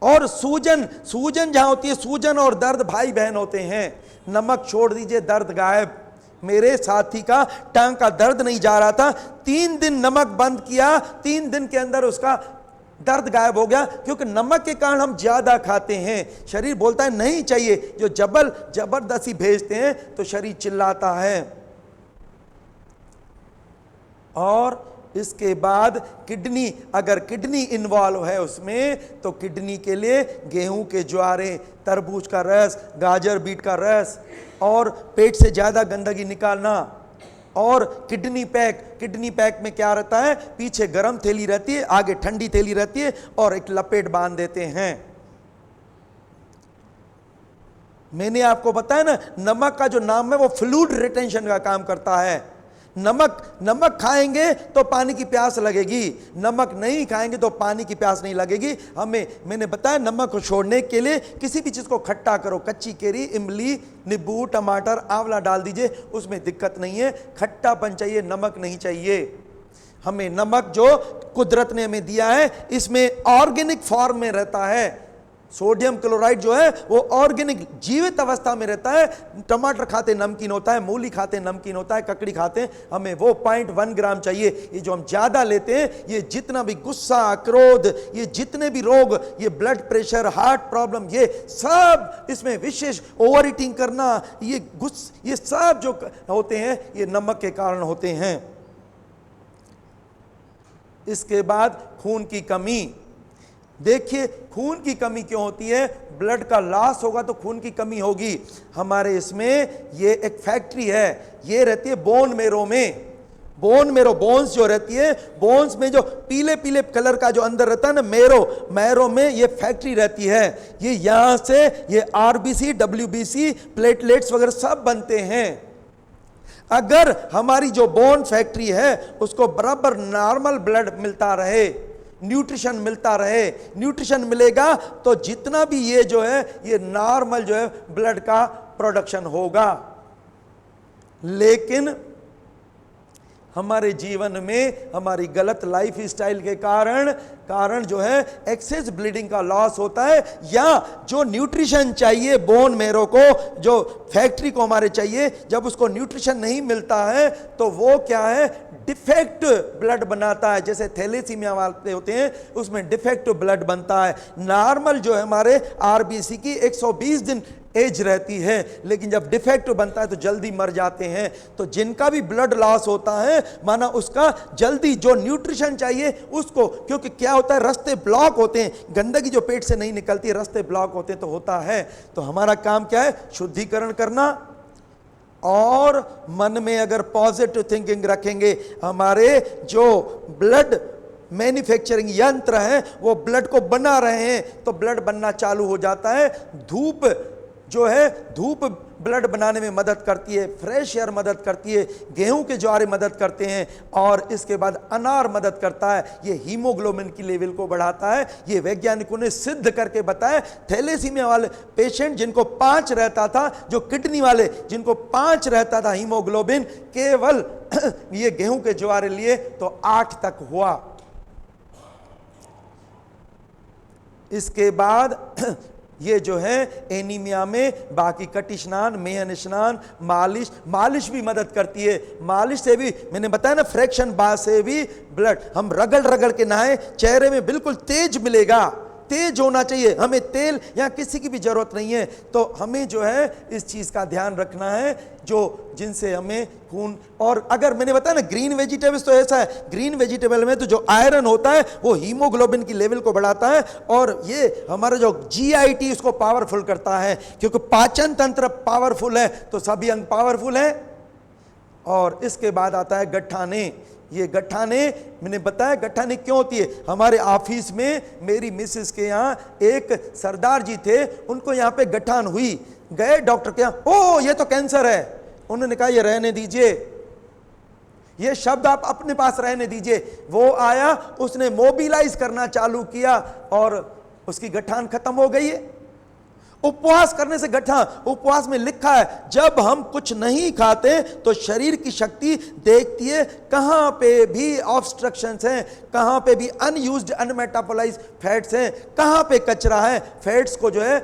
और सूजन जहां होती है, सूजन और दर्द भाई बहन होते हैं। नमक छोड़ दीजिए, दर्द गायब। मेरे साथी का टांग का दर्द नहीं जा रहा था, 3 दिन नमक बंद किया, 3 दिन के अंदर उसका दर्द गायब हो गया, क्योंकि नमक के कारण हम ज्यादा खाते हैं। शरीर बोलता है नहीं चाहिए, जो जबरदस्ती भेजते हैं तो शरीर चिल्लाता है। और इसके बाद किडनी, अगर किडनी इन्वॉल्व है उसमें, तो किडनी के लिए गेहूं के ज्वारे, तरबूज का रस, गाजर बीट का रस, और पेट से ज़्यादा गंदगी निकालना, और किडनी पैक में क्या रहता है, पीछे गर्म थैली रहती है, आगे ठंडी थैली रहती है, और एक लपेट बांध देते हैं। मैंने आपको बताया ना, नमक का जो नाम है वो फ्लूइड रिटेंशन का काम करता है। नमक खाएंगे तो पानी की प्यास लगेगी, नमक नहीं खाएंगे तो पानी की प्यास नहीं लगेगी। मैंने बताया, नमक को छोड़ने के लिए किसी भी चीज़ को खट्टा करो, कच्ची केरी, इमली, नींबू, टमाटर, आंवला डाल दीजिए, उसमें दिक्कत नहीं है। खट्टापन चाहिए, नमक नहीं चाहिए। हमें नमक जो कुदरत ने हमें दिया है, इसमें ऑर्गेनिक फॉर्म में रहता है। सोडियम क्लोराइड जो है वो ऑर्गेनिक जीवित अवस्था में रहता है। टमाटर खाते नमकीन होता है, मूली खाते नमकीन होता है, ककड़ी खाते, हमें वो 0.1 ग्राम चाहिए। ये जो हम ज़्यादा लेते हैं, ये जितना भी गुस्सा, क्रोध, ये जितने भी रोग, ये ब्लड प्रेशर, हार्ट प्रॉब्लम, ये सब इसमें विशेष ओवर ईटिंग करना, ये सब जो होते हैं, ये नमक के कारण होते हैं। इसके बाद खून की कमी। देखिए, खून की कमी क्यों होती है? ब्लड का लॉस होगा तो खून की कमी होगी। हमारे इसमें ये एक फैक्ट्री है, ये रहती है बोन मेरो में। बोन्स जो रहती है, बोन्स में जो पीले पीले कलर का जो अंदर रहता है ना, मैरो में ये फैक्ट्री रहती है। ये यहां से ये आरबीसी, डब्ल्यूबीसी, प्लेटलेट्स वगैरह सब बनते हैं। अगर हमारी जो बोन फैक्ट्री है उसको बराबर नॉर्मल ब्लड मिलता रहे, न्यूट्रिशन मिलता रहे, न्यूट्रिशन मिलेगा तो जितना भी ये जो है, ये नॉर्मल जो है ब्लड का प्रोडक्शन होगा। लेकिन हमारे जीवन में हमारी गलत लाइफ स्टाइल के कारण जो है एक्सेस ब्लीडिंग का लॉस होता है, या जो न्यूट्रिशन चाहिए बोन मेरो को, जो फैक्ट्री को हमारे चाहिए, जब उसको न्यूट्रिशन नहीं मिलता है तो वो क्या है, डिफेक्ट ब्लड बनाता है। जैसे थैलेसीमिया वाले होते हैं, उसमें डिफेक्ट ब्लड बनता है। नॉर्मल जो है हमारे आरबीसी की 120 दिन एज रहती है, लेकिन जब डिफेक्ट बनता है तो जल्दी मर जाते हैं। तो जिनका भी ब्लड लॉस होता है, माना उसका जल्दी जो न्यूट्रिशन चाहिए उसको, क्योंकि क्या होता है, रास्ते ब्लॉक होते हैं, गंदगी जो पेट से नहीं निकलती, रास्ते ब्लॉक होते हैं तो होता है। तो हमारा काम क्या है, शुद्धिकरण करना। और मन में अगर पॉजिटिव थिंकिंग रखेंगे, हमारे जो ब्लड मैन्युफैक्चरिंग यंत्र है वो ब्लड को बना रहे हैं, तो ब्लड बनना चालू हो जाता है। धूप जो है, धूप ब्लड बनाने में मदद करती है, फ्रेश एयर मदद करती है, गेहूं के ज्वारे मदद करते हैं, और इसके बाद अनार मदद करता है, ये हीमोग्लोबिन की लेवल को बढ़ाता है। ये वैज्ञानिकों ने सिद्ध करके बताया। थैलेसीमिया वाले पेशेंट जिनको 5 रहता था, जो किडनी वाले जिनको 5 रहता था हीमोग्लोबिन, केवल ये गेहूं के ज्वारे लिए तो 8 तक हुआ। इसके बाद ये जो है एनीमिया में बाकी कटी स्नान, मेहन स्नान, मालिश भी मदद करती है। मालिश से भी मैंने बताया ना, फ्रैक्शन बार से भी ब्लड हम रगड़ के नहाए, चेहरे में बिल्कुल तेज मिलेगा, तेज होना चाहिए, हमें तेल या किसी की भी जरूरत नहीं है। तो हमें जो है इस चीज का ध्यान रखना है, जो जिनसे हमें खून, और अगर मैंने बताया ना ग्रीन वेजिटेबल्स, तो ऐसा है ग्रीन वेजिटेबल में तो जो आयरन होता है वो हीमोग्लोबिन की लेवल को बढ़ाता है, और ये हमारा जो GIT उसको पावरफुल करता है, क्योंकि पाचन तंत्र पावरफुल है तो सभी अंग पावरफुल है। और इसके बाद आता है गठाने। ये गठाने मैंने बताया गठाने क्यों होती है। हमारे ऑफिस में मेरी मिसेस के यहाँ एक सरदार जी थे, उनको यहाँ पे गठान हुई, गए डॉक्टर के यहाँ, ओ ये तो कैंसर है। उन्होंने कहा ये रहने दीजिए, ये शब्द आप अपने पास रहने दीजिए। वो आया, उसने मोबिलाइज करना चालू किया और उसकी गठान खत्म हो गई है। उपवास करने से गठान, उपवास में लिखा है जब हम कुछ नहीं खाते तो शरीर की शक्ति देखती है कहां पे भी ऑब्स्ट्रक्शंस हैं, कहां पे भी अनयूज्ड अनमेटाबोलाइज्ड फैट्स हैं, कहां पे कचरा है। फैट्स को जो है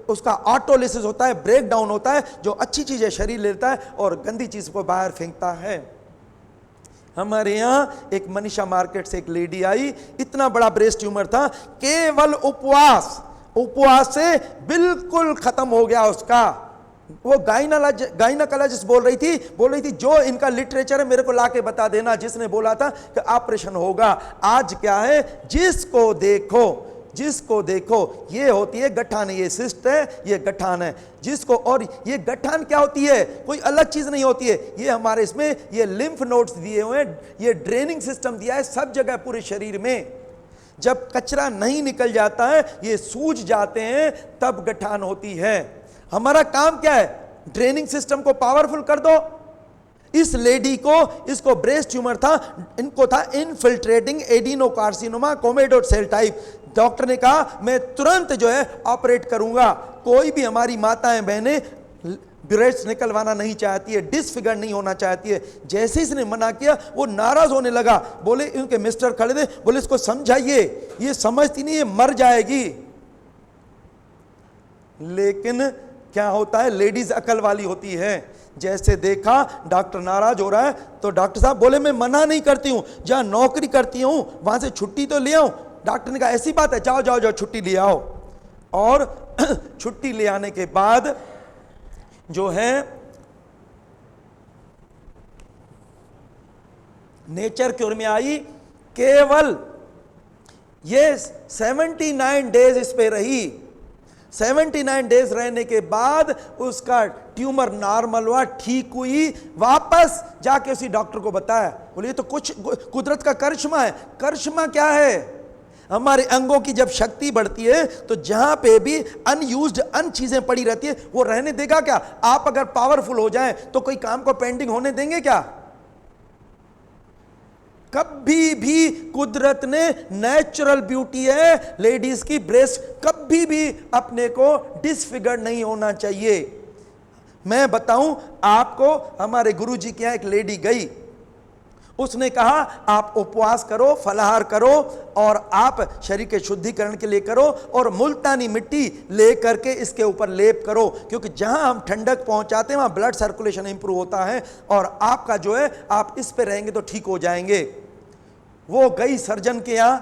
उसका ऑटोलिसिस होता है, ब्रेक डाउन होता है, जो अच्छी चीजें शरीर लेता है और गंदी चीज को बाहर फेंकता है। हमारे यहाँ एक मनीषा मार्केट से एक लेडी आई, इतना बड़ा ब्रेस्ट ट्यूमर था, केवल उपवास से बिल्कुल खत्म हो गया उसका। वो गाइनोकोलॉजिस्ट बोल रही थी जो इनका लिटरेचर है मेरे को लाके बता देना, जिसने बोला था कि ऑपरेशन होगा। आज क्या है, जिसको देखो ये होती है गठान, ये सिस्ट है, ये गठान है जिसको। और ये गठान क्या होती है, कोई अलग चीज नहीं होती है, ये हमारे इसमें ये लिम्फ नोड्स दिए हुए हैं, ये ड्रेनिंग सिस्टम दिया है सब जगह पूरे शरीर में। जब कचरा नहीं निकल जाता है, ये सूज जाते हैं, तब गठान होती है। हमारा काम क्या है, ड्रेनिंग सिस्टम को पावरफुल कर दो। इस लेडी को, इसको ब्रेस्ट ट्यूमर था, इनको था infiltrating adenocarcinoma कोमेडोट cell type. Doctor ने कहा मैं तुरंत जो है ऑपरेट करूंगा। कोई भी हमारी माताएं बहनें ब्रेस्ट निकलवाना नहीं चाहती है, डिसफिगर नहीं होना चाहती है। जैसे ही इसने मना किया वो नाराज होने लगा। बोले, इनके मिस्टर खड़े थे, बोले इसको समझाइए, ये समझती नहीं, ये मर जाएगी। लेकिन क्या होता है, लेडीज अकल वाली होती है। जैसे देखा डॉक्टर नाराज हो रहा है तो डॉक्टर साहब बोले मैं मना नहीं करती हूं, जहां नौकरी करती हूं वहां से छुट्टी तो ले आऊं। डॉक्टर ने कहा ऐसी बात है, जाओ जाओ जाओ छुट्टी ले आओ। और छुट्टी ले आने के बाद जो है नेचर क्योर में आई, केवल ये 79 डेज इस पे रही। 79 डेज रहने के बाद उसका ट्यूमर नॉर्मल हुआ, ठीक हुई। वापस जाके उसी डॉक्टर को बताया, बोले ये तो कुछ कुदरत का करिश्मा है। करिश्मा क्या है, हमारे अंगों की जब शक्ति बढ़ती है तो जहां पे भी अनयूज्ड अन चीजें पड़ी रहती है वो रहने देगा क्या। आप अगर पावरफुल हो जाएं तो कोई काम को पेंडिंग होने देंगे क्या। कभी भी कुदरत ने, नेचुरल ब्यूटी है लेडीज की ब्रेस्ट, कभी भी अपने को डिसफिगर नहीं होना चाहिए। मैं बताऊं आपको, हमारे गुरुजी के यहां एक लेडी गई, उसने कहा आप उपवास करो, फलाहार करो और आप शरीर के शुद्धिकरण के लिए करो और मुल्तानी मिट्टी ले करके इसके ऊपर लेप करो, क्योंकि जहां हम ठंडक पहुंचाते हैं वहां ब्लड सर्कुलेशन इंप्रूव होता है और आपका जो है आप इस पे रहेंगे तो ठीक हो जाएंगे। वो गई सर्जन के यहां,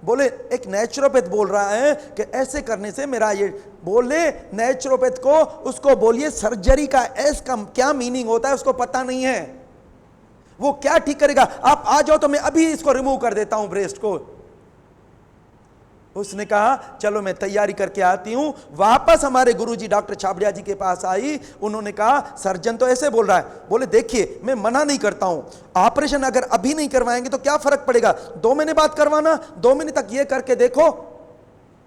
बोले एक नेचुरोपैथ बोल रहा है कि ऐसे करने से मेरा ये, बोले नेचुरोपैथ को उसको बोलिए सर्जरी का एस का क्या मीनिंग होता है उसको पता नहीं है, वो क्या ठीक करेगा। आप आ जाओ तो मैं अभी इसको रिमूव कर देता हूं ब्रेस्ट को। उसने कहा चलो मैं तैयारी करके आती हूं। वापस हमारे गुरुजी डॉक्टर छाबड़िया जी के पास आई, उन्होंने कहा सर्जन तो ऐसे बोल रहा है। बोले देखिए मैं मना नहीं करता हूं, ऑपरेशन अगर अभी नहीं करवाएंगे तो क्या फर्क पड़ेगा, 2 महीने बाद करवाना, 2 महीने तक ये करके देखो,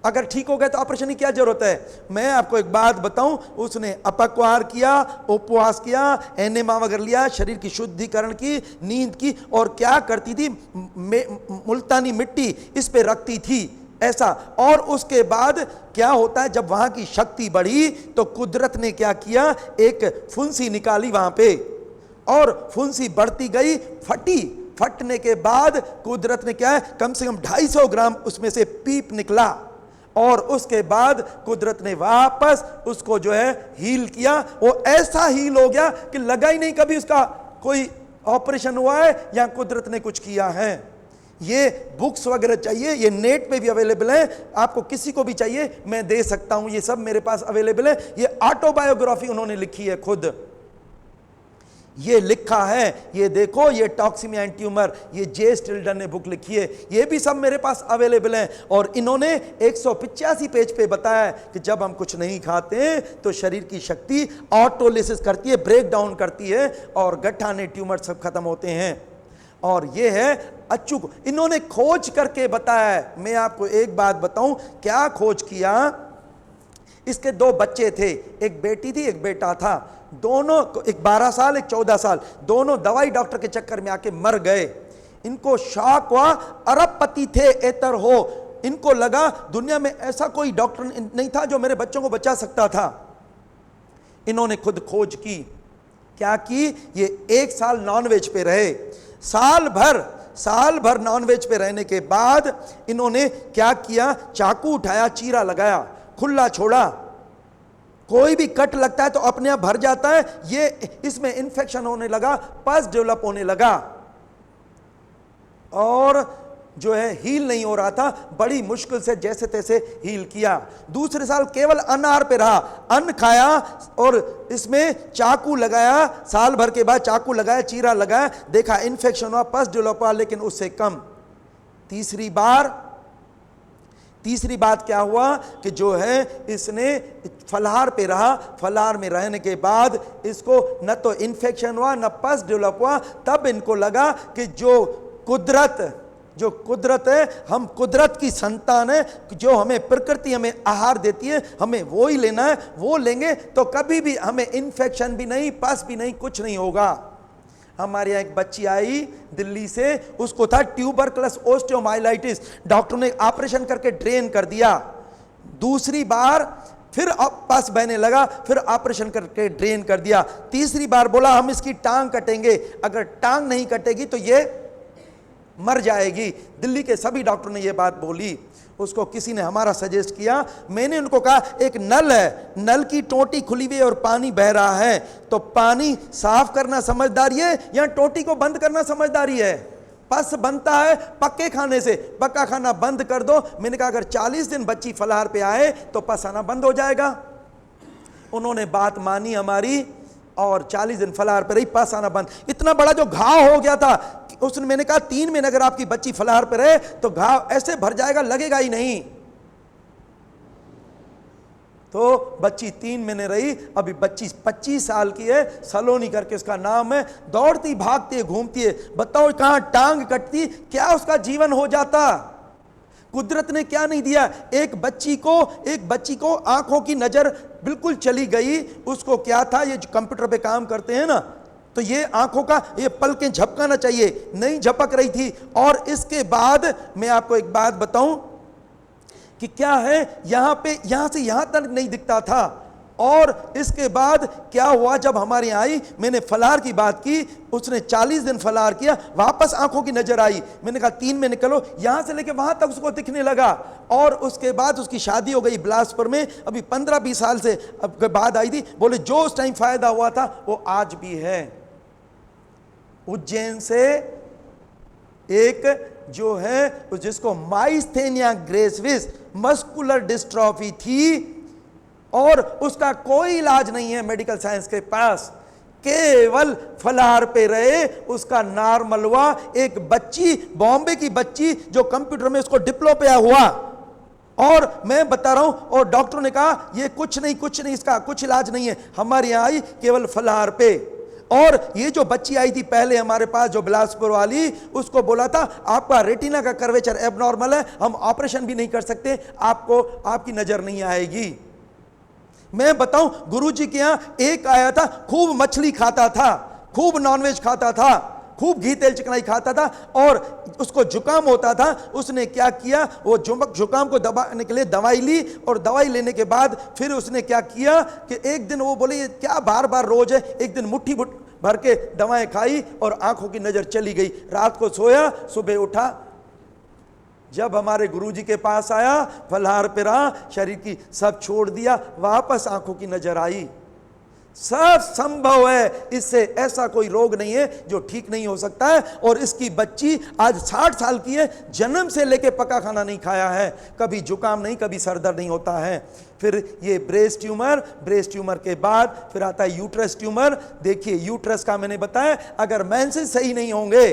अगर ठीक हो गया तो ऑपरेशन की क्या जरूरत है। मैं आपको एक बात बताऊं, उसने अपक्वाहार किया, उपवास किया, एनेमा वगैरह लिया, शरीर की शुद्धिकरण की, नींद की, और क्या करती थी, मुल्तानी मिट्टी इस पे रखती थी ऐसा। और उसके बाद क्या होता है, जब वहां की शक्ति बढ़ी तो कुदरत ने क्या किया, एक फुंसी निकाली वहां पे और फुंसी बढ़ती गई, फटने के बाद कुदरत ने क्या है, कम से कम 250 ग्राम उसमें से पीप निकला और उसके बाद कुदरत ने वापस उसको जो है हील किया। वो ऐसा हील हो गया कि लगा ही नहीं कभी उसका कोई ऑपरेशन हुआ है या कुदरत ने कुछ किया है। ये बुक्स वगैरह चाहिए, ये नेट पे भी अवेलेबल है, आपको किसी को भी चाहिए मैं दे सकता हूं, ये सब मेरे पास अवेलेबल है। ये ऑटोबायोग्राफी उन्होंने लिखी है खुद, ये लिखा है, ये देखो, ये टॉक्सिमिया एंड ट्यूमर, ये जे स्टिल्डन ने बुक लिखी है, ये भी सब मेरे पास अवेलेबल है। और इन्होंने 185 पेज पे बताया है कि जब हम कुछ नहीं खाते तो शरीर की शक्ति ऑटोलिसिस करती है, ब्रेक डाउन करती है, और गठाने ट्यूमर सब खत्म होते हैं। और ये है अचूक, इन्होंने खोज करके बताया है। मैं आपको एक बात बताऊं, क्या खोज किया, इसके 2 बच्चे थे, एक बेटी थी एक बेटा था, दोनों, एक 12 साल एक 14 साल, दोनों दवाई डॉक्टर के चक्कर में आके मर गए। इनको शॉक हुआ, अरबपति थे एतर हो, इनको लगा दुनिया में ऐसा कोई डॉक्टर नहीं था जो मेरे बच्चों को बचा सकता था। इन्होंने खुद खोज की, क्या की, ये 1 साल नॉनवेज पे रहे, साल भर नॉनवेज पे रहने के बाद इन्होंने क्या किया, चाकू उठाया, चीरा लगाया, खुला छोड़ा, कोई भी कट लगता है तो अपने आप भर जाता है, ये इसमें इंफेक्शन होने लगा, पस डेवलप होने लगा, और जो है हील नहीं हो रहा था, बड़ी मुश्किल से जैसे तैसे हील किया। दूसरे साल केवल अनार पे रहा, अन्न खाया और इसमें चाकू लगाया, साल भर के बाद चाकू लगाया, चीरा लगाया, देखा इंफेक्शन हुआ, पस डेवलप हुआ, लेकिन उससे कम। तीसरी बात क्या हुआ कि जो है इसने फलाहार पे रहा, फलाहार में रहने के बाद इसको न तो इन्फेक्शन हुआ न पस डेवलप हुआ। तब इनको लगा कि जो कुदरत है, हम कुदरत की संतान है, जो हमें प्रकृति हमें आहार देती है, हमें वो ही लेना है, वो लेंगे तो कभी भी हमें इन्फेक्शन भी नहीं, पस भी नहीं, कुछ नहीं होगा। हमारे यहाँ एक बच्ची आई दिल्ली से, उसको था ट्यूबरकुलस ओस्टियोमाइलाइटिस, डॉक्टर ने ऑपरेशन करके ड्रेन कर दिया, दूसरी बार फिर पस बहने लगा, फिर ऑपरेशन करके ड्रेन कर दिया, तीसरी बार बोला हम इसकी टांग कटेंगे, अगर टांग नहीं कटेगी तो ये मर जाएगी। दिल्ली के सभी डॉक्टरों ने ये बात बोली। उसको किसी ने हमारा सजेस्ट किया, मैंने उनको कहा एक नल है, नल की टोटी खुली हुई है और पानी बह रहा है, तो पानी साफ करना समझदारी है या टोटी को बंद करना समझदारी है? पस बनता है पक्के खाने से, पक्का खाना बंद कर दो। मैंने कहा अगर 40 दिन बच्ची फलाहार पे आए तो पस आना बंद हो जाएगा। उन्होंने बात मानी हमारी और 40 दिन फलाहार पे रही, पस आना बंद। इतना बड़ा जो घाव हो गया था, उसने, मैंने कहा 3 महीने अगर आपकी बच्ची फलाहार पे रहे तो घाव ऐसे भर जाएगा, लगेगा ही नहीं। तो बच्ची 3 महीने रही, अभी बच्ची 25 साल की है, सलोनी करके उसका नाम है, दौड़ती भागती है, घूमती है। बताओ कहां टांग कटती, क्या उसका जीवन हो जाता। कुदरत ने क्या नहीं दिया, एक बच्ची को आंखों की नजर बिल्कुल चली गई। उसको क्या था, ये जो कंप्यूटर पे काम करते हैं ना, तो ये आंखों का ये पलकें झपकाना चाहिए, नहीं झपक रही थी। और इसके बाद मैं आपको एक बात बताऊं कि क्या है, यहां से यहां तक नहीं दिखता था। और इसके बाद क्या हुआ, जब हमारे यहाँ आई, मैंने फलाहार की बात की, उसने 40 दिन फलाहार किया, वापस आंखों की नजर आई। मैंने कहा 3 महीने निकलो, यहां से लेके वहां तक उसको दिखने लगा। और उसके बाद उसकी शादी हो गई बिलासपुर में, अभी 15-20 साल से अब बाद आई थी। बोले जो उस टाइम फायदा हुआ था वो आज भी है। उज्जैन से एक जो है जिसको माइस्थेनिया ग्रेसिविस मस्कुलर डिस्ट्रॉफी थी और उसका कोई इलाज नहीं है मेडिकल साइंस के पास, केवल फलाहार पे रहे, उसका नॉर्मल हुआ। एक बच्ची, बॉम्बे की बच्ची जो कंप्यूटर में उसको डिप्लोमा हुआ, और मैं बता रहा हूं, और डॉक्टर ने कहा ये कुछ नहीं, इसका कुछ इलाज नहीं है। हमारे यहाँ आई केवल फलाहार पे। और ये जो बच्ची आई थी पहले हमारे पास, जो बिलासपुर वाली, उसको बोला था आपका रेटिना का कर्वेचर एबनॉर्मल है, हम ऑपरेशन भी नहीं कर सकते, आपकी नजर नहीं आएगी। मैं बताऊं, गुरुजी के यहां एक आया था, खूब मछली खाता था, खूब नॉनवेज खाता था, खूब घी तेल चिकनाई खाता था, और उसको जुकाम होता था। उसने क्या किया, वो जुकाम को दबाने के लिए दवाई ली, और दवाई लेने के बाद फिर उसने क्या किया कि एक दिन वो बोले ये क्या बार बार रोज है, एक दिन मुट्ठी भर के दवाएं खाई और आंखों की नजर चली गई। रात को सोया, सुबह उठा, जब हमारे गुरुजी के पास आया, फलाहार पे रहा, शरीर की सब छोड़ दिया, वापस आंखों की नजर आई। सब संभव है, इससे ऐसा कोई रोग नहीं है जो ठीक नहीं हो सकता है। और इसकी बच्ची आज 60 साल की है, जन्म से लेके पका खाना नहीं खाया है, कभी जुकाम नहीं, कभी सर दर्द नहीं होता है। फिर ये ब्रेस्ट ट्यूमर के बाद फिर आता है यूट्रस ट्यूमर। देखिए यूट्रस का मैंने बताया, अगर मेंसेस सही नहीं होंगे,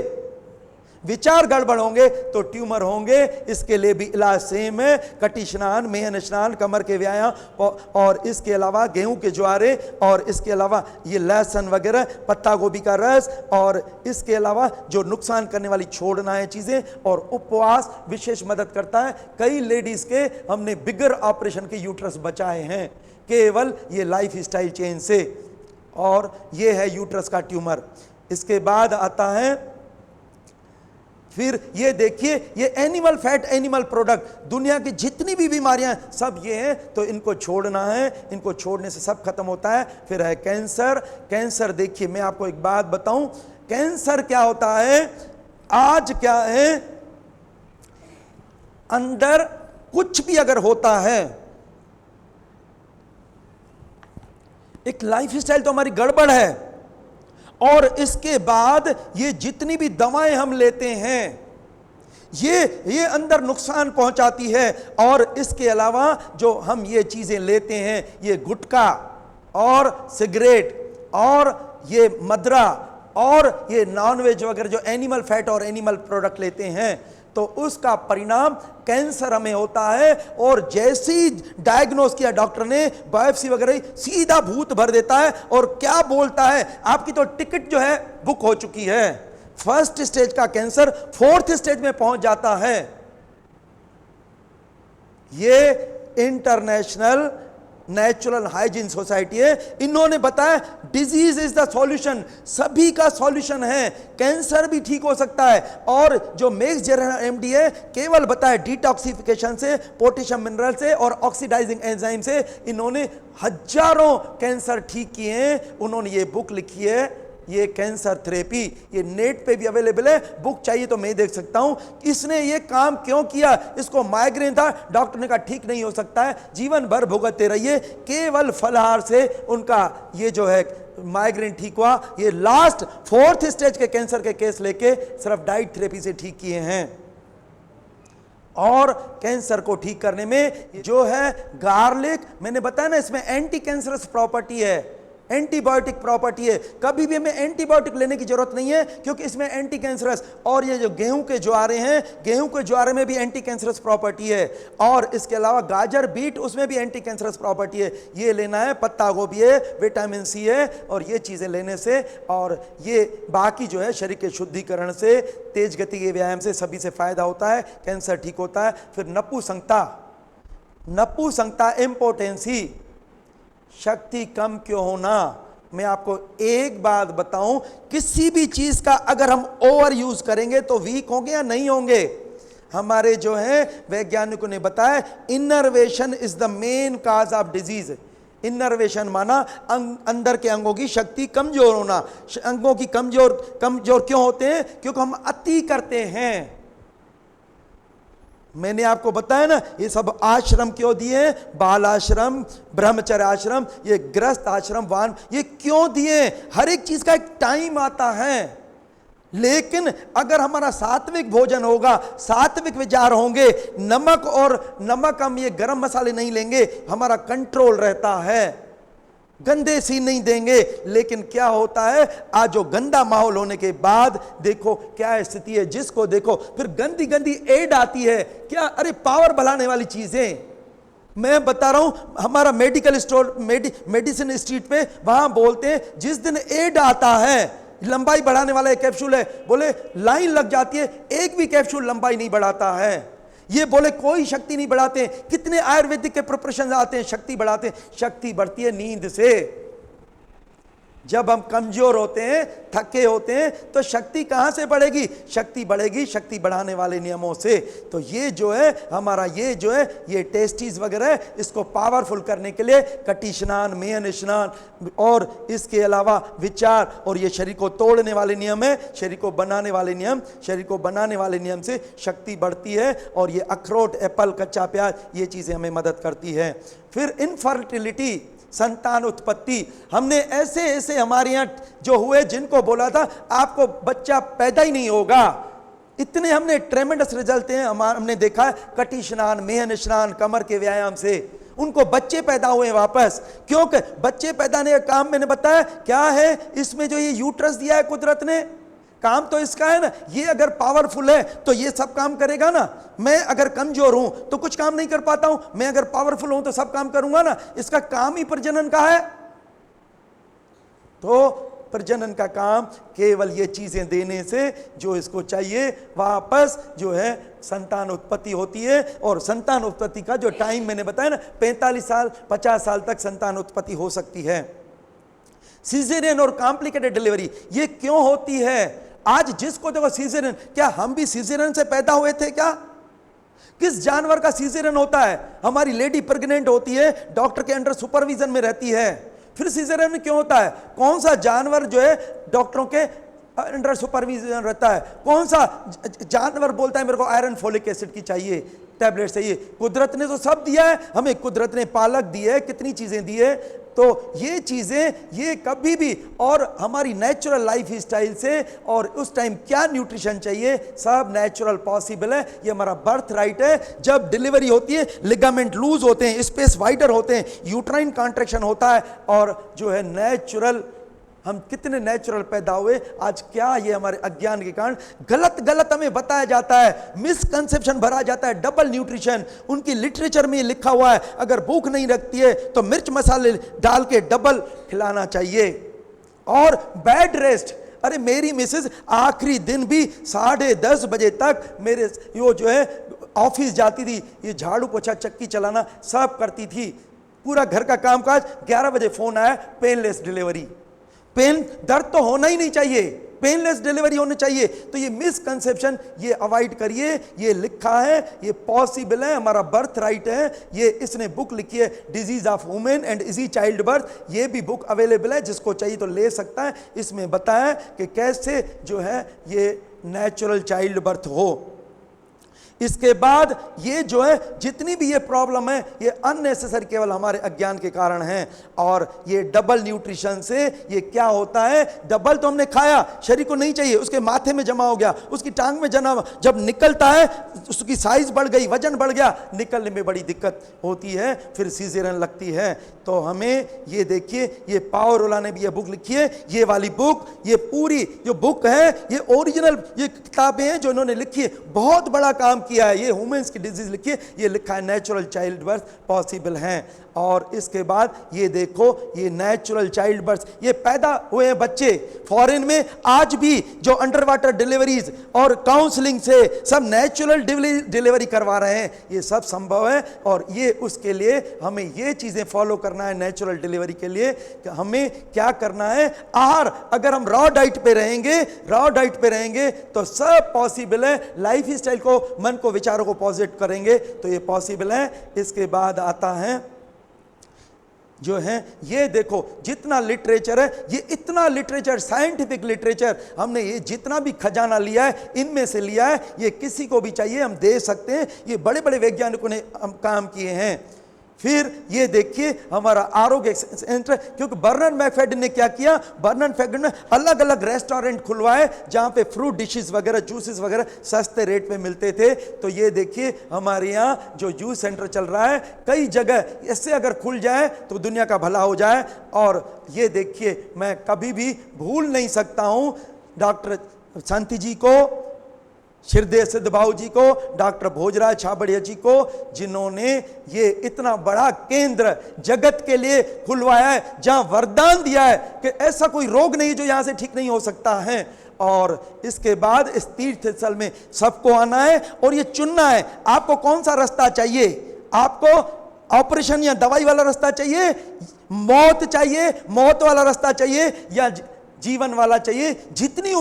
विचार गड़बड़ होंगे तो ट्यूमर होंगे। इसके लिए भी इलाज सेम है, कटी स्नान, मेहन स्नान, कमर के व्यायाम और इसके अलावा गेहूं के ज्वारे, और इसके अलावा ये लहसुन वगैरह, पत्ता गोभी का रस, और इसके अलावा जो नुकसान करने वाली छोड़ना है चीजें, और उपवास विशेष मदद करता है। कई लेडीज के हमने बिगर ऑपरेशन के यूट्रस बचाए हैं केवल ये लाइफ स्टाइल चेंज से। और ये है यूट्रस का ट्यूमर। इसके बाद आता है फिर ये देखिए, ये एनिमल फैट, एनिमल प्रोडक्ट, दुनिया की जितनी भी बीमारियां सब ये हैं, तो इनको छोड़ना है, इनको छोड़ने से सब खत्म होता है। फिर है कैंसर। कैंसर देखिए मैं आपको एक बात बताऊं, कैंसर क्या होता है, आज क्या है, अंदर कुछ भी अगर होता है, एक लाइफस्टाइल तो हमारी गड़बड़ है, और इसके बाद ये जितनी भी दवाएं हम लेते हैं ये अंदर नुकसान पहुंचाती है। और इसके अलावा जो हम ये चीजें लेते हैं, ये गुटखा और सिगरेट और ये मदरा और ये नॉनवेज वगैरह, जो एनिमल फैट और एनिमल प्रोडक्ट लेते हैं, तो उसका परिणाम कैंसर हमें होता है। और जैसे ही डायग्नोस किया डॉक्टर ने, बायोप्सी वगैरह, सीधा भूत भर देता है और क्या बोलता है, आपकी तो टिकट जो है बुक हो चुकी है। फर्स्ट स्टेज का कैंसर 4th स्टेज में पहुंच जाता है। ये इंटरनेशनल नेचुरल हाइजीन सोसाइटी है, इन्होंने बताया डिजीज इज द सॉल्यूशन, सभी का सॉल्यूशन है, कैंसर भी ठीक हो सकता है। और जो मैक्स जेरर एमडी है, केवल बताया डिटॉक्सिफिकेशन से, पोटेशियम मिनरल से और ऑक्सीडाइजिंग एंजाइम से इन्होंने हजारों कैंसर ठीक किए हैं। उन्होंने ये बुक लिखी है, ये कैंसर थेरेपी, ये नेट पे भी अवेलेबल है, बुक चाहिए तो मैं देख सकता हूं। इसने ये काम क्यों किया, इसको माइग्रेन था, डॉक्टर ने कहा ठीक नहीं हो सकता है, जीवन भर भुगतते रहिए, केवल फलाहार से उनका ये जो है माइग्रेन ठीक हुआ। ये लास्ट 4th स्टेज के कैंसर के केस लेके सिर्फ डाइट थेरेपी से ठीक किए हैं। और कैंसर को ठीक करने में जो है गार्लिक, मैंने बताया ना, इसमें एंटी कैंसरस प्रॉपर्टी है, एंटीबायोटिक प्रॉपर्टी है। कभी भी हमें एंटीबायोटिक लेने की जरूरत नहीं है, क्योंकि इसमें एंटी कैंसरस, और ये जो गेहूं के ज्वारे हैं, गेहूं के ज्वारे में भी एंटी कैंसरस प्रॉपर्टी है। और इसके अलावा गाजर, बीट, उसमें भी एंटी कैंसरस प्रॉपर्टी है। ये लेना है, पत्ता गोभी है, विटामिन सी है, और ये चीजें लेने से, और ये बाकी जो है शरीर के शुद्धिकरण से, तेज गति के व्यायाम से, सभी से फायदा होता है, कैंसर ठीक होता है। फिर नपुंसकता, इम्पोर्टेंसी, शक्ति कम क्यों होना। मैं आपको एक बात बताऊं, किसी भी चीज का अगर हम ओवर यूज करेंगे तो वीक होंगे या नहीं होंगे। हमारे जो है वैज्ञानिकों ने बताया, innervation is the main cause of disease. Innervation माना अंदर के अंगों की शक्ति कमजोर होना। अंगों की कमजोर क्यों होते हैं, क्योंकि हम अति करते हैं। मैंने आपको बताया ना, ये सब आश्रम क्यों दिए, बाल आश्रम, ब्रह्मचर्य आश्रम, ये गृहस्थ आश्रम, वान, ये क्यों दिए। हर एक चीज का एक टाइम आता है। लेकिन अगर हमारा सात्विक भोजन होगा, सात्विक विचार होंगे, नमक हम ये गरम मसाले नहीं लेंगे, हमारा कंट्रोल रहता है, गंदे सीन नहीं देंगे। लेकिन क्या होता है, आज जो गंदा माहौल होने के बाद देखो क्या स्थिति है, जिसको देखो फिर गंदी गंदी एड आती है, क्या, अरे पावर बढ़ाने वाली चीजें। मैं बता रहा हूं, हमारा मेडिकल स्टोर, मेडिसिन स्ट्रीट पे, वहां बोलते हैं जिस दिन एड आता है, लंबाई बढ़ाने वाला एक कैप्सूल है, बोले लाइन लग जाती है, एक भी कैप्सूल लंबाई नहीं बढ़ाता है। ये बोले कोई शक्ति नहीं बढ़ाते। कितने आयुर्वेदिक के प्रिपरेशन आते हैं, शक्ति बढ़ाते हैं। शक्ति बढ़ती है नींद से। जब हम कमजोर होते हैं, थके होते हैं, तो शक्ति कहां से बढ़ेगी, शक्ति बढ़ेगी शक्ति बढ़ाने वाले नियमों से। तो ये जो है हमारा, ये जो है ये टेस्टीज वगैरह, इसको पावरफुल करने के लिए कटी स्नान, मेहन स्नान, और इसके अलावा विचार, और ये शरीर को तोड़ने वाले नियम है, शरीर को बनाने वाले नियम, शरीर को बनाने वाले नियम से शक्ति बढ़ती है। और ये अखरोट, एप्पल, कच्चा प्याज, ये चीजें हमें मदद करती है। फिर इनफर्टिलिटी, संतान उत्पत्ति। हमने ऐसे ऐसे हमारे यहाँ जो हुए जिनको बोला था आपको बच्चा पैदा ही नहीं होगा, इतने हमने ट्रेमेंडस रिजल्ट हैं हमने देखा है, कटी स्नान, मेहन स्नान, कमर के व्यायाम से उनको बच्चे पैदा हुए वापस। क्योंकि बच्चे पैदा होने का काम मैंने बताया क्या है, इसमें जो ये यूट्रस दिया है कुदरत ने, काम तो इसका है ना। ये अगर पावरफुल है तो ये सब काम करेगा ना। मैं अगर कमजोर हूं तो कुछ काम नहीं कर पाता हूं, मैं अगर पावरफुल हूं तो सब काम करूंगा ना। इसका काम ही प्रजनन का है। तो प्रजनन का काम केवल ये चीजें देने से जो इसको चाहिए वापस जो है संतान उत्पत्ति होती है। और संतान उत्पत्ति का जो टाइम मैंने बताया ना 45 साल 50 साल तक संतान उत्पत्ति हो सकती है। सीजरियन और कॉम्प्लिकेटेड डिलीवरी ये क्यों होती है? आज जिसको देखो सीजरियन, क्या हम भी सीजरियन से पैदा हुए थे क्या? किस जानवर का सीजरियन होता है? हमारी लेडी प्रेग्नेंट होती है, डॉक्टर के अंडर सुपरविजन में रहती है, फिर सीजरियन क्यों होता है? कौन सा जानवर जो है डॉक्टरों के अंडर सुपरविजन रहता है? कौन सा जानवर बोलता है मेरे को आयरन फोलिक एसिड की चाहिए, टैबलेट चाहिए? कुदरत ने तो सब दिया है हमें, कुदरत ने पालक दी है, कितनी चीजें दी है। तो ये चीजें ये कभी भी, और हमारी नेचुरल लाइफ स्टाइल से, और उस टाइम क्या न्यूट्रिशन चाहिए, सब नेचुरल पॉसिबल है। ये हमारा बर्थ राइट है। जब डिलीवरी होती है लिगामेंट लूज होते हैं, स्पेस वाइडर होते हैं, यूट्राइन कॉन्ट्रैक्शन होता है, और जो है नेचुरल, हम कितने नेचुरल पैदा हुए। आज क्या ये हमारे अज्ञान के कारण गलत गलत हमें बताया जाता है, मिसकंसेप्शन भरा जाता है। डबल न्यूट्रिशन उनकी लिटरेचर में लिखा हुआ है, अगर भूख नहीं लगती है तो मिर्च मसाले डाल के डबल खिलाना चाहिए। और बेड रेस्ट, अरे मेरी मिसेज आखिरी दिन भी 10:30 बजे तक मेरे वो जो है ऑफिस जाती थी, ये झाड़ू पोछा चक्की चलाना सब करती थी, पूरा घर का कामकाज। 11 बजे फोन आया, पेनलेस डिलीवरी। पेन दर्द तो होना ही नहीं चाहिए, पेनलेस डिलीवरी होनी चाहिए। तो ये मिसकंसेप्शन ये अवॉइड करिए। ये लिखा है, ये पॉसिबल है, हमारा बर्थ राइट है। ये इसने बुक लिखी है disease of women and easy child birth, ये भी बुक अवेलेबल है, जिसको चाहिए तो ले सकता है। इसमें बताया कि कैसे जो है ये नेचुरल चाइल्ड बर्थ हो। इसके बाद ये जो है जितनी भी ये प्रॉब्लम है ये अननेसेसरी केवल हमारे अज्ञान के कारण है। और ये डबल न्यूट्रिशन से ये क्या होता है, डबल तो हमने खाया, शरीर को नहीं चाहिए, उसके माथे में जमा हो गया, उसकी टांग में जमा, जब निकलता है उसकी साइज बढ़ गई, वजन बढ़ गया, निकलने में बड़ी दिक्कत होती है, फिर सीजरियन लगती है। तो हमें ये देखिए, ये पावरोला ने भी ये बुक लिखी है, ये वाली बुक, ये पूरी जो बुक है ये ओरिजिनल ये किताबें हैं जो इन्होंने लिखी है, बहुत बड़ा काम किया है। ये वुमेन्स की डिजीज लिखी है, ये लिखा है नेचुरल चाइल्ड बर्थ पॉसिबल है। और इसके बाद ये देखो, ये नेचुरल चाइल्ड बर्थ, ये पैदा हुए हैं बच्चे फॉरेन में। आज भी जो अंडर वाटर डिलीवरीज और काउंसलिंग से सब नेचुरल डिलीवरी करवा रहे हैं, ये सब संभव है। और ये उसके लिए हमें ये चीजें फॉलो करना है नेचुरल डिलीवरी के लिए। कि हमें क्या करना है, आहार, अगर हम रॉ डाइट पे रहेंगे तो सब पॉसिबल है। लाइफ स्टाइल को, मन को, विचारों को पॉजिटिव करेंगे तो ये पॉसिबल है। इसके बाद आता है जो है ये देखो, जितना लिटरेचर है, ये इतना लिटरेचर, साइंटिफिक लिटरेचर, हमने ये जितना भी खजाना लिया है इनमें से लिया है। ये किसी को भी चाहिए हम दे सकते हैं, ये बड़े बड़े वैज्ञानिकों ने काम किए हैं। फिर ये देखिए हमारा आरोग्य सेंटर, क्योंकि बर्नर्ड मैकफेडन ने क्या किया, बर्नर्ड मैकफेडन ने अलग अलग रेस्टोरेंट खुलवाए जहां पे फ्रूट डिशेस वगैरह, जूसेस वगैरह सस्ते रेट में मिलते थे। तो ये देखिए हमारे यहाँ जो जूस सेंटर चल रहा है, कई जगह इससे अगर खुल जाए तो दुनिया का भला हो जाए। और ये देखिए, मैं कभी भी भूल नहीं सकता हूँ डॉक्टर शांति जी को, शिरदे सिद्ध बाबू जी को, डॉक्टर भोजराज छाबड़िया जी को, जिन्होंने ये इतना बड़ा केंद्र जगत के लिए खुलवाया है, जहां वरदान दिया है कि ऐसा कोई रोग नहीं जो यहां से ठीक नहीं हो सकता है। और इसके बाद इस तीर्थ स्थल में सबको आना है और ये चुनना है आपको कौन सा रास्ता चाहिए। आपको ऑपरेशन या दवाई वाला रास्ता चाहिए, मौत चाहिए, मौत वाला रास्ता चाहिए, या जीवन वाला चाहिए। जितनी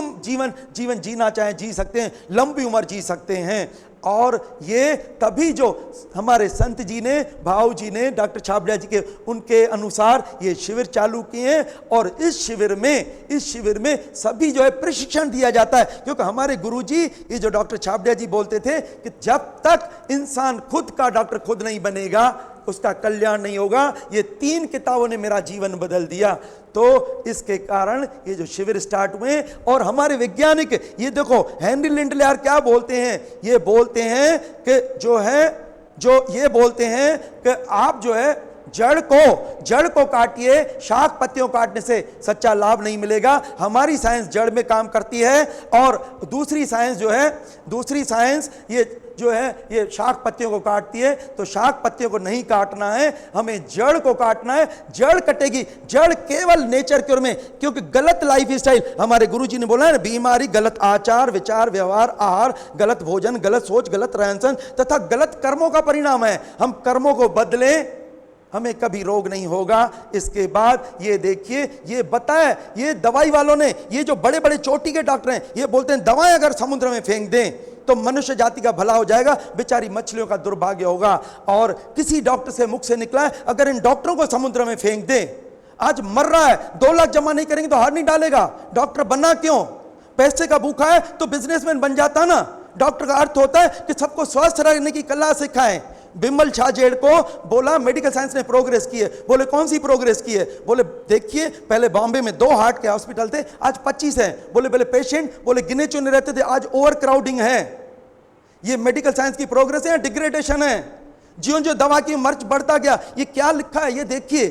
जीवन जीना चाहे जी सकते हैं, लंबी उम्र जी सकते हैं। और ये तभी जो हमारे संत जी ने, भाव जी ने, डॉक्टर छाबड़िया जी के उनके अनुसार ये शिविर चालू किए हैं। और इस शिविर में सभी जो है प्रशिक्षण दिया जाता है, क्योंकि हमारे गुरुजी, ये जो डॉक्टर छाबड़िया जी बोलते थे कि जब तक इंसान खुद का डॉक्टर खुद नहीं बनेगा, उसका कल्याण नहीं होगा। ये 3 किताबों ने मेरा जीवन बदल दिया। तो इसके कारण ये जो शिविर स्टार्ट हुए, और हमारे वैज्ञानिक, ये देखो हेनरी लिंडलेयर क्या बोलते हैं, ये बोलते हैं कि जो ये बोलते हैं कि आप जो है जड़ को काटिए, शाख पत्तियों काटने से सच्चा लाभ नहीं मिलेगा। हमारी साइंस जड़ में काम करती है, और दूसरी साइंस ये शाख पत्तियों को काटती है। तो शाख पत्तियों को नहीं काटना है, हमें जड़ को काटना है। जड़ कटेगी, जड़ केवल नेचर की ओर में, क्योंकि गलत लाइफ स्टाइल, हमारे गुरुजी ने बोला है ना, बीमारी गलत आचार विचार व्यवहार आहार, गलत भोजन, गलत सोच, गलत रहन सहन तथा गलत कर्मों का परिणाम है। हम कर्मों को बदलें, हमें कभी रोग नहीं होगा। इसके बाद ये देखिए, ये बताया, ये दवाई वालों ने, ये जो बड़े बड़े चोटी के डॉक्टर हैं, ये बोलते हैं दवाएं अगर समुद्र में फेंक दें तो मनुष्य जाति का भला हो जाएगा, बेचारी मछलियों का दुर्भाग्य होगा। और किसी डॉक्टर से मुख से निकला है, अगर इन डॉक्टरों को समुद्र में फेंक दें, आज मर रहा है, 2 लाख जमा नहीं करेंगे तो हार नहीं डालेगा। डॉक्टर बनना क्यों? पैसे का भूखा है तो बिजनेसमैन बन जाता ना। डॉक्टर का अर्थ होता है कि सबको स्वस्थ रहने की कला सिखाएं। बिमल छाजेड़ को बोला मेडिकल साइंस ने प्रोग्रेस की है। बोले कौन सी प्रोग्रेस की है? बोले देखिए, पहले बॉम्बे में 2 हार्ट के हॉस्पिटल थे, आज 25 हैं। बोले पेशेंट बोले गिने चुने रहते थे, आज ओवर क्राउडिंग है। ये मेडिकल साइंस की प्रोग्रेस है, डिग्रेडेशन है। ज्यों ज्यों दवा की मर्च बढ़ता गया, ये क्या लिखा है ये देखिए।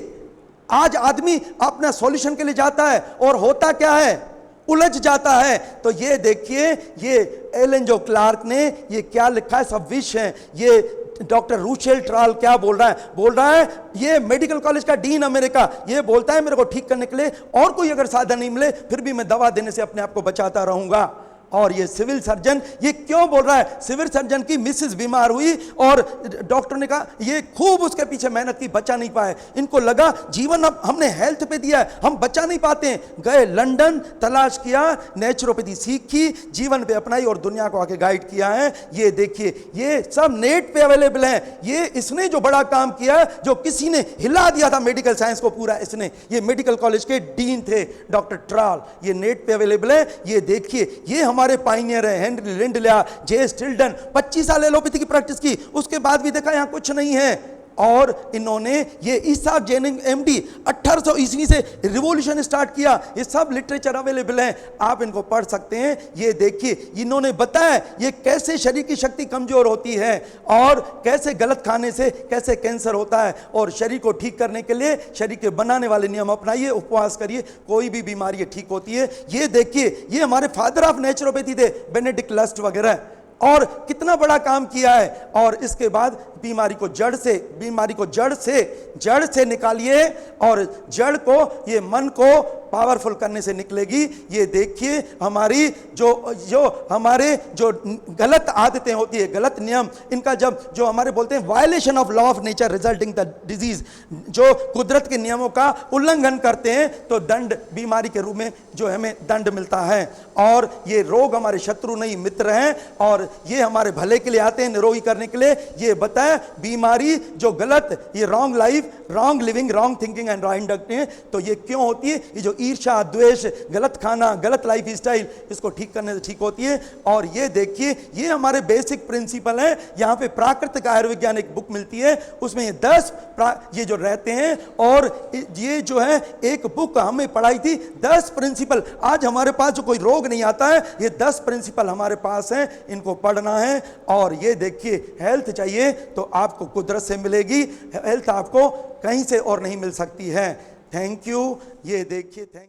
आज आदमी अपना सॉल्यूशन के लिए जाता है और होता क्या है, उलझ जाता है। तो ये देखिए, ये एलन जो क्लार्क ने ये क्या लिखा है, सब विष है। ये डॉक्टर रूशेल ट्राल क्या बोल रहा है, ये मेडिकल कॉलेज का डीन अमेरिका, ये बोलता है मेरे को ठीक करने के लिए और कोई अगर साधन नहीं मिले फिर भी मैं दवा देने से अपने आप को बचाता रहूंगा। और ये सिविल सर्जन ये क्यों बोल रहा है? सिविल सर्जन की मिसेस बीमार हुई और डॉक्टर ने कहा, ये खूब उसके पीछे मेहनत की, बचा नहीं पाए। इनको लगा जीवन अब हमने हेल्थ पे दिया है, हम बचा नहीं पाते हैं। गए लंदन, तलाश किया, नेचुरोपैथी सीखी, जीवन पे अपनाई और दुनिया को आके गाइड किया है। ये देखिए, ये सब नेट पे अवेलेबल है। ये इसने जो बड़ा काम किया, जो किसी ने हिला दिया था मेडिकल साइंस को पूरा, इसने, ये मेडिकल कॉलेज के डीन थे डॉक्टर ट्राल, ये नेट पे अवेलेबल है। ये देखिए, ये हमारे पाइनियर है, हेनरी लिंडलेयर, जे स्टिल्टन, 25 साल एलोपैथी की प्रैक्टिस की, उसके बाद भी देखा यहां कुछ नहीं है। और इन्होंने ये इसाक जेनिंग एमडी 1800 ईस्वी से रिवॉल्यूशन स्टार्ट किया। ये सब लिटरेचर अवेलेबल है, आप इनको पढ़ सकते हैं। ये देखिए, इन्होंने बताया ये कैसे शरीर की शक्ति कमजोर होती है और कैसे गलत खाने से कैसे कैंसर होता है। और शरीर को ठीक करने के लिए शरीर के बनाने वाले नियम अपनाइए, उपवास करिए, कोई भी बीमारी ठीक होती है। ये देखिए, ये हमारे फादर ऑफ नेचुरोपैथी थे बेनेडिक्ट लस्ट वगैरह, और कितना बड़ा काम किया है। और इसके बाद बीमारी को जड़ से निकालिए, और जड़ को, ये मन को पावरफुल करने से निकलेगी। ये देखिए, हमारी हमारे जो गलत आदतें होती है, गलत नियम, इनका जो हमारे बोलते हैं violation of law of nature resulting the disease, जो कुदरत के नियमों का उल्लंघन करते हैं तो दंड, बीमारी के रूप में जो हमें दंड मिलता है। और ये रोग हमारे शत्रु नहीं मित्र हैं, और ये हमारे भले के लिए आते हैं, निरोगी करने के लिए। ये बताए बीमारी जो गलत, ये wrong life, wrong living, wrong thinking and wrong inducting, तो ये क्यों होती है? ये जो ईर्ष्या, द्वेष, गलत खाना, गलत लाइफ स्टाइल, इसको ठीक करने से ठीक होती है। और ये देखिए, ये हमारे बेसिक प्रिंसिपल हैं। यहाँ पे प्राकृतिक आयुर्विज्ञान एक बुक मिलती है, उसमें ये 10 ये जो रहते हैं, और ये जो है एक बुक हमें पढ़ाई थी, 10 प्रिंसिपल। आज हमारे पास जो कोई रोग नहीं आता है, ये 10 प्रिंसिपल हमारे पास हैं, इनको पढ़ना है। और ये देखिए, हेल्थ चाहिए तो आपको कुदरत से मिलेगी, हेल्थ आपको कहीं से और नहीं मिल सकती है। Thank you. ये देखिए, थैंक